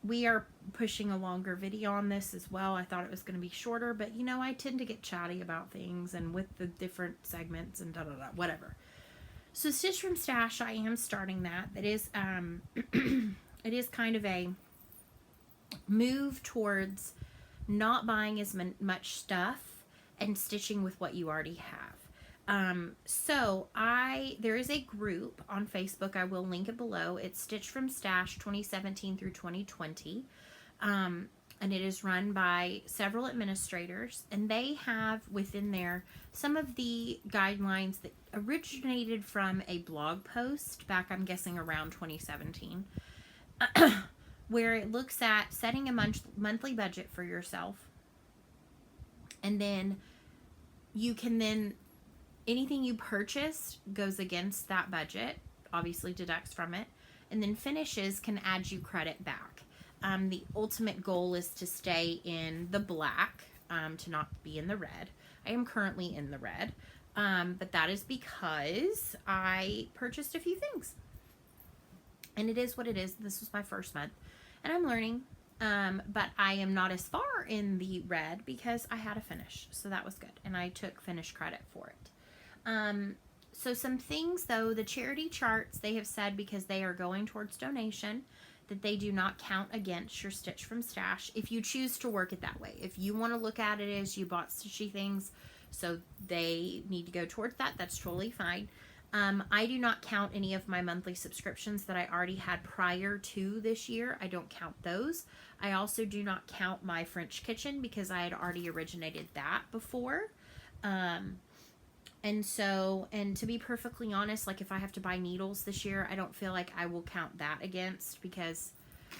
We are pushing a longer video on this as well. I thought it was going to be shorter, but you know, I tend to get chatty about things, and with the different segments and whatever. So Stitch from Stash, I am starting that. It is it is kind of a move towards not buying as much stuff and stitching with what you already have. So there is a group on Facebook. I will link it below. It's Stitch from Stash 2017 through 2020. And it is run by several administrators, and they have within there some of the guidelines that originated from a blog post back, I'm guessing, around 2017, where it looks at setting a monthly budget for yourself, and then you can anything you purchase goes against that budget, obviously deducts from it, and then finishes can add you credit back. The ultimate goal is to stay in the black, to not be in the red. I am currently in the red, but that is because I purchased a few things. And it is what it is. This was my first month, and I'm learning, but I am not as far in the red because I had a finish, so that was good, and I took finish credit for it. So some things, though, the charity charts, they have said, because they are going towards donation, that they do not count against your Stitch from Stash if you choose to work it that way. If you want to look at it as you bought stitchy things, so they need to go towards that, that's totally fine. I do not count any of my monthly subscriptions that I already had prior to this year. I don't count those. I also do not count my French kitchen because I had already originated that before. And to be perfectly honest, like if I have to buy needles this year, I don't feel like I will count that against, because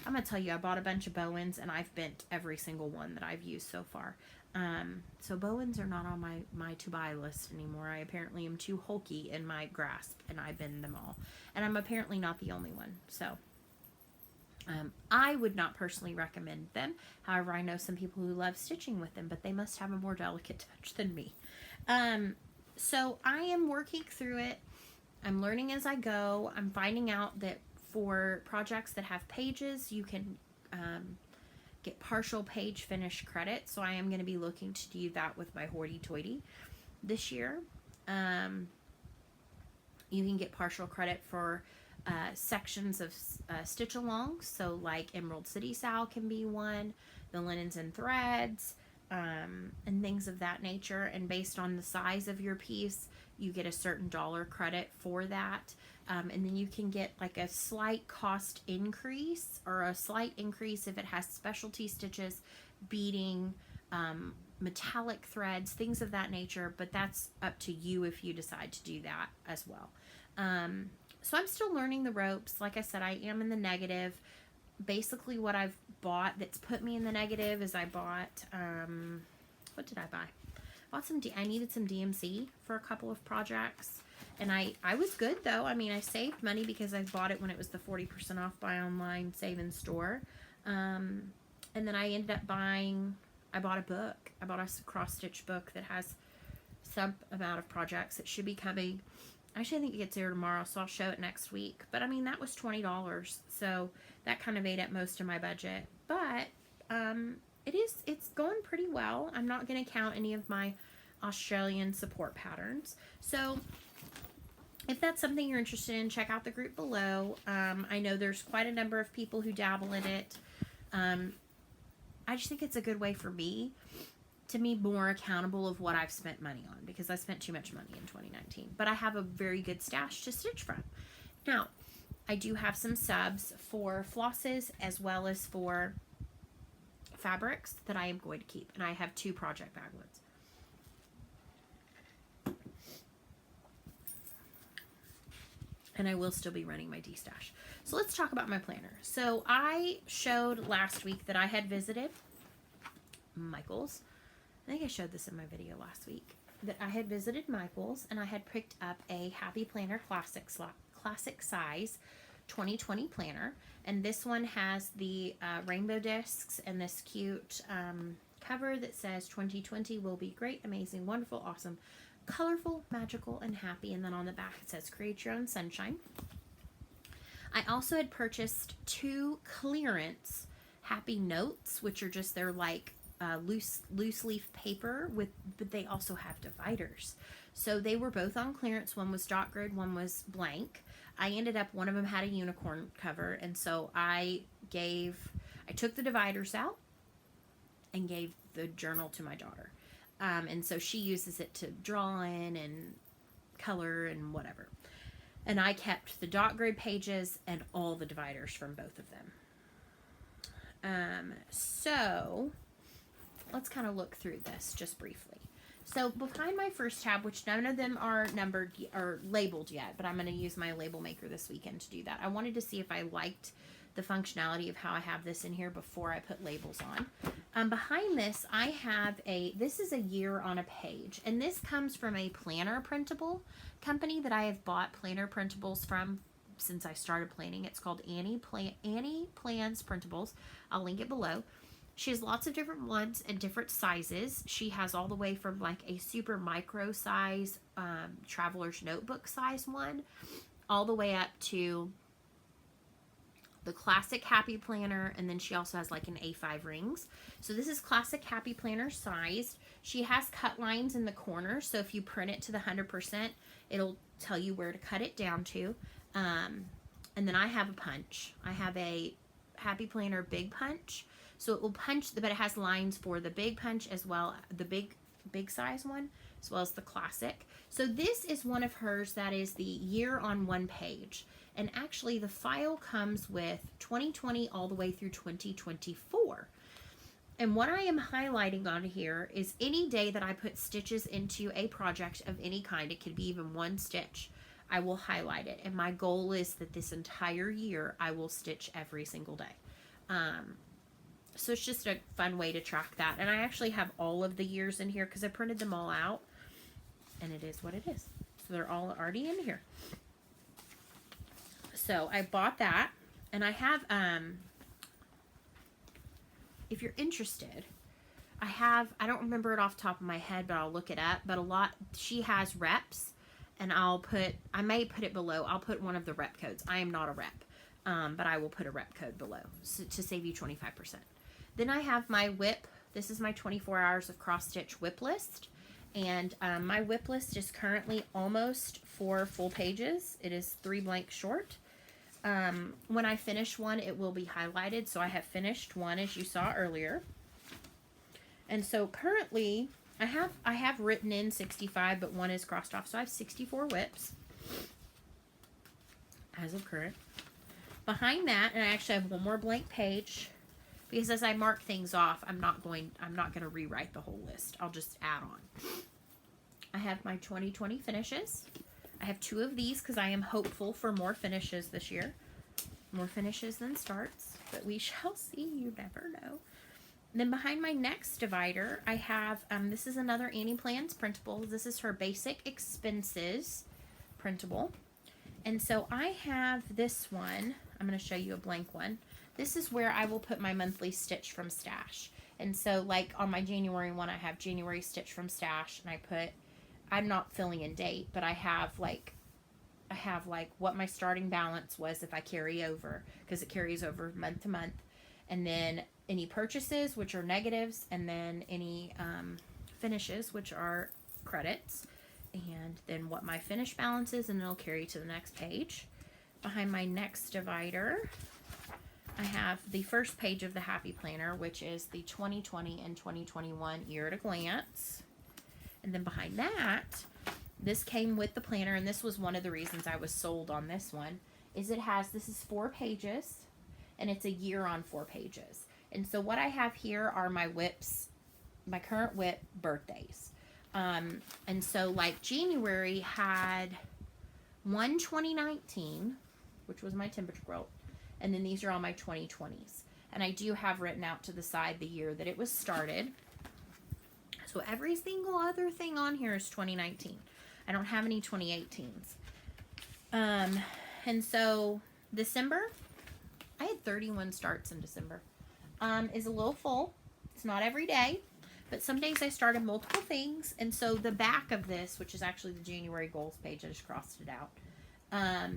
I'm going to tell you, I bought a bunch of Bowens and I've bent every single one that I've used so far. So Bowens are not on my to-buy list anymore. I apparently am too hulky in my grasp, and I bend them all. And I'm apparently not the only one. So I would not personally recommend them. However, I know some people who love stitching with them, but they must have a more delicate touch than me. So I am working through it. I'm learning as I go. I'm finding out that for projects that have pages, you can get partial page finish credit. So I am going to be looking to do that with my hoity-toity this year. You can get partial credit for sections of stitch alongs. So like Emerald City Sal can be one, the linens and threads, and things of that nature. And based on the size of your piece, you get a certain dollar credit for that. And then you can get like a slight cost increase or a slight increase if it has specialty stitches, beading, metallic threads, things of that nature. But that's up to you if you decide to do that as well. So I'm still learning the ropes. Like I said, I am in the negative. Basically what I've bought that's put me in the negative is I bought, what did I buy? I needed some DMC for a couple of projects. And I was good though. I mean, I saved money because I bought it when it was the 40% off buy online, save in store. And then I ended up I bought a book. I bought a cross stitch book that has some amount of projects that should be coming. Actually, I think it gets here tomorrow, so I'll show it next week. But I mean, that was $20. So that kind of ate up most of my budget. But it's going pretty well. I'm not going to count any of my Australian support patterns. So if that's something you're interested in, check out the group below. I know there's quite a number of people who dabble in it. I just think it's a good way for me to be more accountable of what I've spent money on, because I spent too much money in 2019. But I have a very good stash to stitch from. Now, I do have some subs for flosses as well as for fabrics that I am going to keep. And I have 2 project bag ones. And I will still be running my D-stash. So let's talk about my planner. So I showed last week that I had visited Michael's. I think I showed this in my video last week. That I had visited Michael's and I had picked up a Happy Planner Classic Size 2020 planner. And this one has the rainbow discs and this cute cover that says 2020 will be great, amazing, wonderful, awesome, colorful, magical, and happy. And then on the back it says create your own sunshine. I also had purchased 2 clearance Happy Notes, which are just their like loose leaf paper but they also have dividers. So they were both on clearance. One was dot grid, one was blank. I ended up, one of them had a unicorn cover, and so I took the dividers out and gave the journal to my daughter. And so she uses it to draw in and color and whatever. And I kept the dot grid pages and all the dividers from both of them. So let's kind of look through this just briefly. So behind my first tab, which none of them are numbered or labeled yet, but I'm going to use my label maker this weekend to do that. I wanted to see if I liked the functionality of how I have this in here before I put labels on. Behind this, I have this is a year on a page, and this comes from a planner printable company that I have bought planner printables from since I started planning. It's called Annie Plans Printables. I'll link it below. She has lots of different ones and different sizes. She has all the way from like a super micro size traveler's notebook size one, all the way up to the classic Happy Planner, and then she also has like an A5 rings. So this is classic Happy Planner sized. She has cut lines in the corner, so if you print it to the 100%, it'll tell you where to cut it down to. And then I have a punch. I have a Happy Planner Big Punch. So it will punch, but it has lines for the big punch as well, the big size one, as well as the classic. So this is one of hers that is the year on one page. And actually the file comes with 2020 all the way through 2024. And what I am highlighting on here is any day that I put stitches into a project of any kind, it could be even one stitch, I will highlight it. And my goal is that this entire year I will stitch every single day. So it's just a fun way to track that. And I actually have all of the years in here because I printed them all out. And it is what it is. So they're all already in here. So I bought that. And I have, if you're interested, I don't remember it off the top of my head, but I'll look it up. But she has reps. And I may put it below. I'll put one of the rep codes. I am not a rep. But I will put a rep code below to save you 25%. Then I have my WIP. This is my 24 hours of cross stitch WIP list. And my WIP list is currently almost 4 full pages. It is 3 blank short. When I finish one, it will be highlighted. So I have finished one, as you saw earlier. And so currently, I have written in 65, but one is crossed off. So I have 64 WIPs as of current. Behind that, and I actually have one more blank page, because as I mark things off, I'm not going to rewrite the whole list. I'll just add on. I have my 2020 finishes. I have 2 of these because I am hopeful for more finishes this year. More finishes than starts, but we shall see. You never know. And then behind my next divider, I have, this is another Annie Plans printable. This is her Basic Expenses printable. And so I have this one. I'm going to show you a blank one. This is where I will put my monthly stitch from stash. And so like on my January one, I have January stitch from stash, and I put, I'm not filling in date, but I have like what my starting balance was if I carry over, because it carries over month to month. And then any purchases, which are negatives, and then any finishes, which are credits. And then what my finish balance is, and it'll carry to the next page. Behind my next divider, I have the first page of the Happy Planner, which is the 2020 and 2021 year at a glance. And then behind that, this came with the planner, and this was one of the reasons I was sold on this one, is this is 4 pages, and it's a year on 4 pages. And so what I have here are my WIPs, my current WIP birthdays. And so like January had 1/2019, which was my temperature quilt. And then these are all my 2020s. And I do have written out to the side the year that it was started. So every single other thing on here is 2019. I don't have any 2018s. And so December, I had 31 starts in December. Is a little full. It's not every day, but some days I started multiple things. And so the back of this, which is actually the January goals page, I just crossed it out. I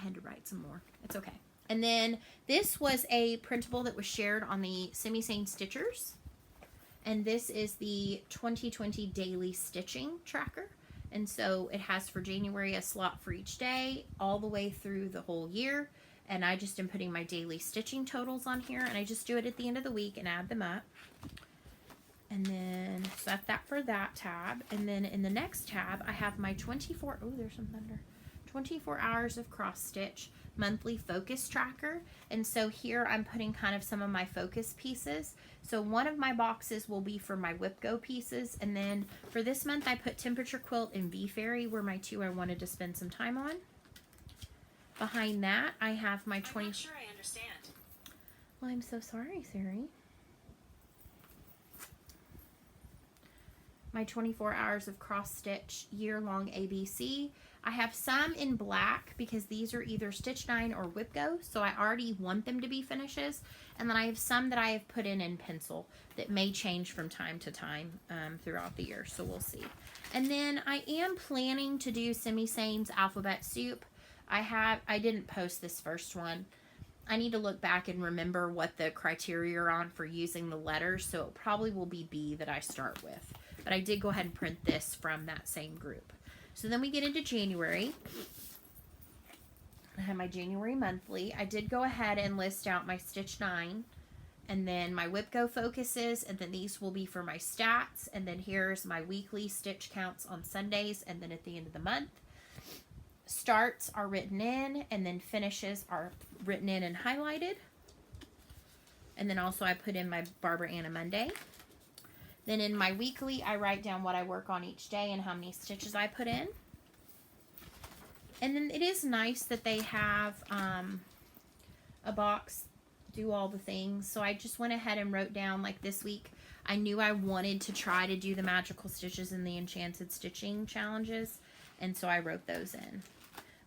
had to write some more. It's okay. And then this was a printable that was shared on the Semi-Sane Stitchers. And this is the 2020 daily stitching tracker. And so it has for January a slot for each day all the way through the whole year. And I just am putting my daily stitching totals on here, and I just do it at the end of the week and add them up. And then so that's that for that tab. And then in the next tab, I have my 24, oh, there's some thunder. 24 hours of cross stitch monthly focus tracker. And so here I'm putting kind of some of my focus pieces. So one of my boxes will be for my WIPGO pieces, and then for this month I put Temperature Quilt and V Fairy were my 2 I wanted to spend some time on. Behind that I have my 20. I'm not sure I understand. Well, I'm so sorry, Siri. My 24 hours of cross stitch year-long ABC. I have some in black because these are either Stitch 9 or WIPGO, so I already want them to be finishes. And then I have some that I have put in pencil that may change from time to time throughout the year, so we'll see. And then I am planning to do Semi-Sane's Alphabet Soup. I didn't post this first one. I need to look back and remember what the criteria are on for using the letters, so it probably will be B that I start with. But I did go ahead and print this from that same group. So then we get into January. I have my January monthly. I did go ahead and list out my Stitch 9 and then my WIPGO focuses, and then these will be for my stats, and then here's my weekly stitch counts on Sundays, and then at the end of the month. Starts are written in, and then finishes are written in and highlighted. And then also I put in my Barbara Anna Monday. Then in my weekly, I write down what I work on each day and how many stitches I put in. And then it is nice that they have a box, do all the things. So I just went ahead and wrote down, like this week, I knew I wanted to try to do the magical stitches and the enchanted stitching challenges. And so I wrote those in.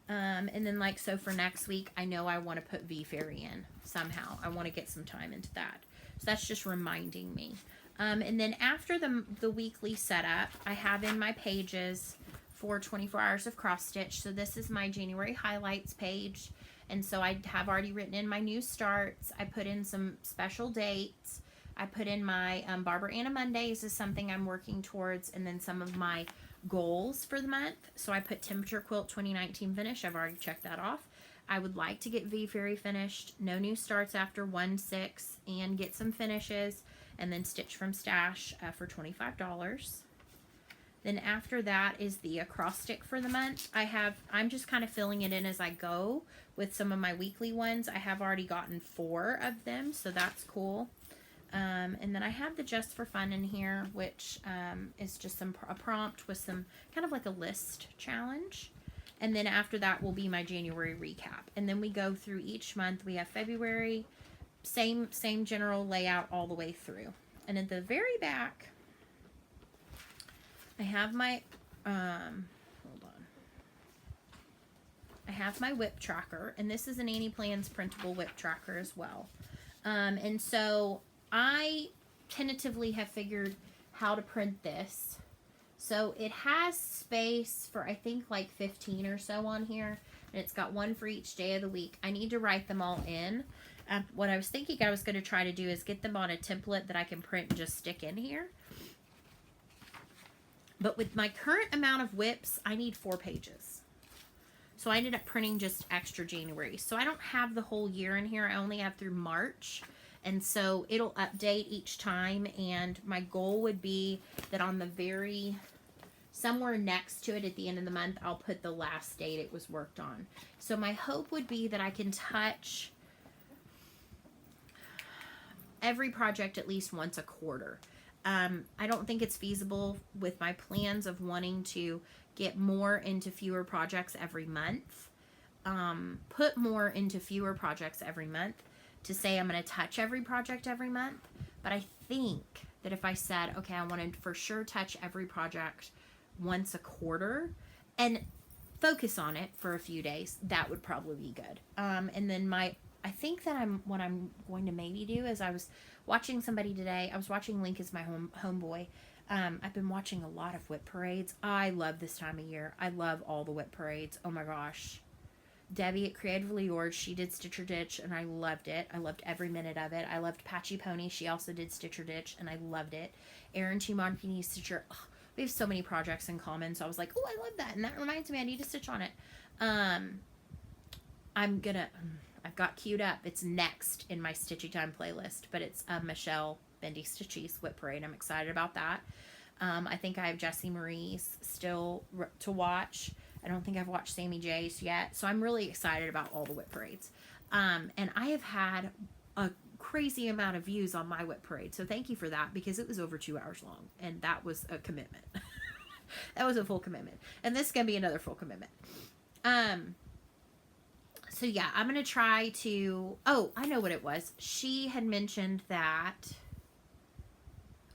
And then like, so for next week, I know I want to put V Fairy in somehow. I want to get some time into that. So that's just reminding me. And then after the weekly setup, I have in my pages for 24 hours of cross stitch. So this is my January highlights page. And so I have already written in my new starts. I put in some special dates. I put in my Barbara Anna Mondays is something I'm working towards, and then some of my goals for the month. So I put Temperature Quilt 2019 finish. I've already checked that off. I would like to get V Fairy finished, no new starts after 1/6, and get some finishes, and then Stitch from Stash for $25. Then after that is the acrostic for the month. I'm just kind of filling it in as I go with some of my weekly ones. I have already gotten 4 of them, so that's cool. And then I have the Just for Fun in here, which is just a prompt with some kind of like a list challenge. And then after that will be my January recap. And then we go through each month. We have February, same general layout all the way through. And at the very back, I have my, hold on. I have my WIP tracker, and this is an Annie Plans printable WIP tracker as well. And so I tentatively have figured how to print this. So it has space for, I think, like 15 or so on here. And it's got one for each day of the week. I need to write them all in. What I was thinking I was going to try to do is get them on a template that I can print and just stick in here. But with my current amount of WIPs, I need 4 pages. So I ended up printing just extra January. So I don't have the whole year in here. I only have through March. And so it'll update each time. And my goal would be that on the somewhere next to it at the end of the month, I'll put the last date it was worked on. So my hope would be that I can touch every project at least once a quarter. I don't think it's feasible with my plans of wanting to get more into fewer projects every month. Put more into fewer projects every month to say I'm going to touch every project every month. But I think that if I said, okay, I want to for sure touch every project once a quarter and focus on it for a few days, that would probably be good. And then I think that what I'm going to maybe do is I was watching somebody today. I was watching Link is my homeboy. I've been watching a lot of WIP parades. I love this time of year. I love all the WIP parades. Oh my gosh. Debbie at Creatively Yours, she did Stitcher Ditch, and I loved it. I loved every minute of it. I loved Patchy Pony. She also did Stitcher Ditch, and I loved it. Erin T. Martini Stitcher. Oh, we have so many projects in common, so I was like, oh, I love that, and that reminds me I need to stitch on it. I've got queued up. It's next in my Stitchy Time playlist, but it's Michelle Bendy Stitchy's WIP Parade. I'm excited about that. I think I have Jessie Marie's still to watch. I don't think I've watched Sammy J's yet, so I'm really excited about all the WIP parades. And I have had a crazy amount of views on my WIP parade, so thank you for that, because it was over 2 hours long, and that was a commitment. That was a full commitment, and this is going to be another full commitment. So yeah, I'm going to try to, oh, I know what it was. She had mentioned that,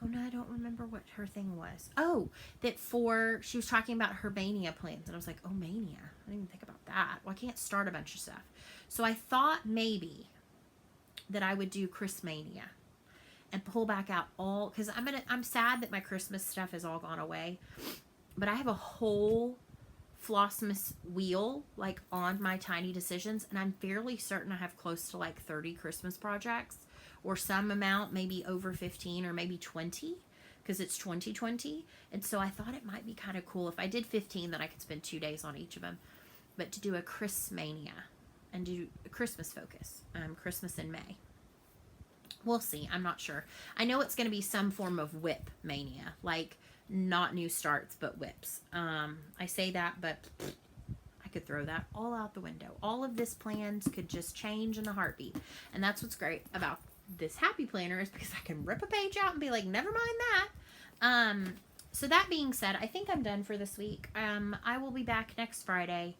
oh no, I don't remember what her thing was. Oh, she was talking about her mania plans, and I was like, oh, mania. I didn't even think about that. Well, I can't start a bunch of stuff. So I thought maybe that I would do Christmania and pull back out all, because I'm sad that my Christmas stuff has all gone away, but I have a whole Flossmas wheel like on my Tiny Decisions, and I'm fairly certain I have close to like 30 Christmas projects, or some amount, maybe over 15 or maybe 20, because it's 2020. And so I thought it might be kind of cool if I did 15, then I could spend 2 days on each of them, but to do a Christmania and do a Christmas focus, Christmas in May. We'll see. I'm not sure. I know it's going to be some form of WIP mania, like not new starts, but WIPs. I say that, but I could throw that all out the window. All of this plans could just change in a heartbeat. And that's what's great about this happy planner, is because I can rip a page out and be like, never mind that. So that being said, I think I'm done for this week. I will be back next Friday.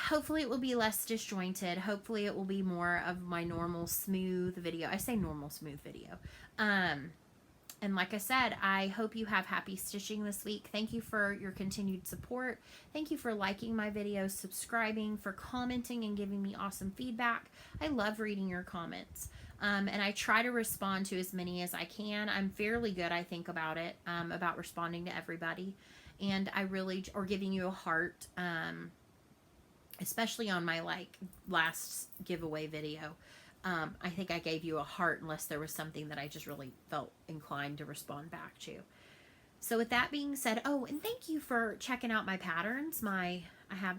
Hopefully it will be less disjointed. Hopefully it will be more of my normal smooth video. I say normal smooth video. And like I said, I hope you have happy stitching this week. Thank you for your continued support. Thank you for liking my videos, subscribing, for commenting and giving me awesome feedback. I love reading your comments. And I try to respond to as many as I can. I'm fairly good, I think, about it, about responding to everybody. And I really, or giving you a heart. especially on my like last giveaway video. I think I gave you a heart unless there was something that I just really felt inclined to respond back to. So with that being said, oh, and thank you for checking out my patterns. I have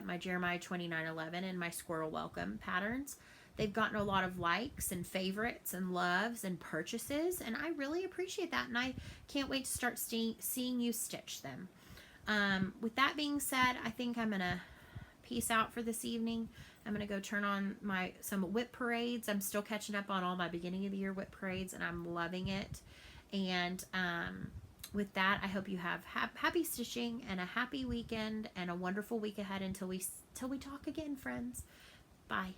my Jeremiah 2911 and my Squirrel Welcome patterns. They've gotten a lot of likes and favorites and loves and purchases, and I really appreciate that, and I can't wait to start seeing you stitch them. With that being said, I think I'm going to peace out for this evening. I'm going to go turn on some WIP parades. I'm still catching up on all my beginning of the year WIP parades, and I'm loving it. And with that, I hope you have happy stitching and a happy weekend and a wonderful week ahead until we talk again, friends. Bye.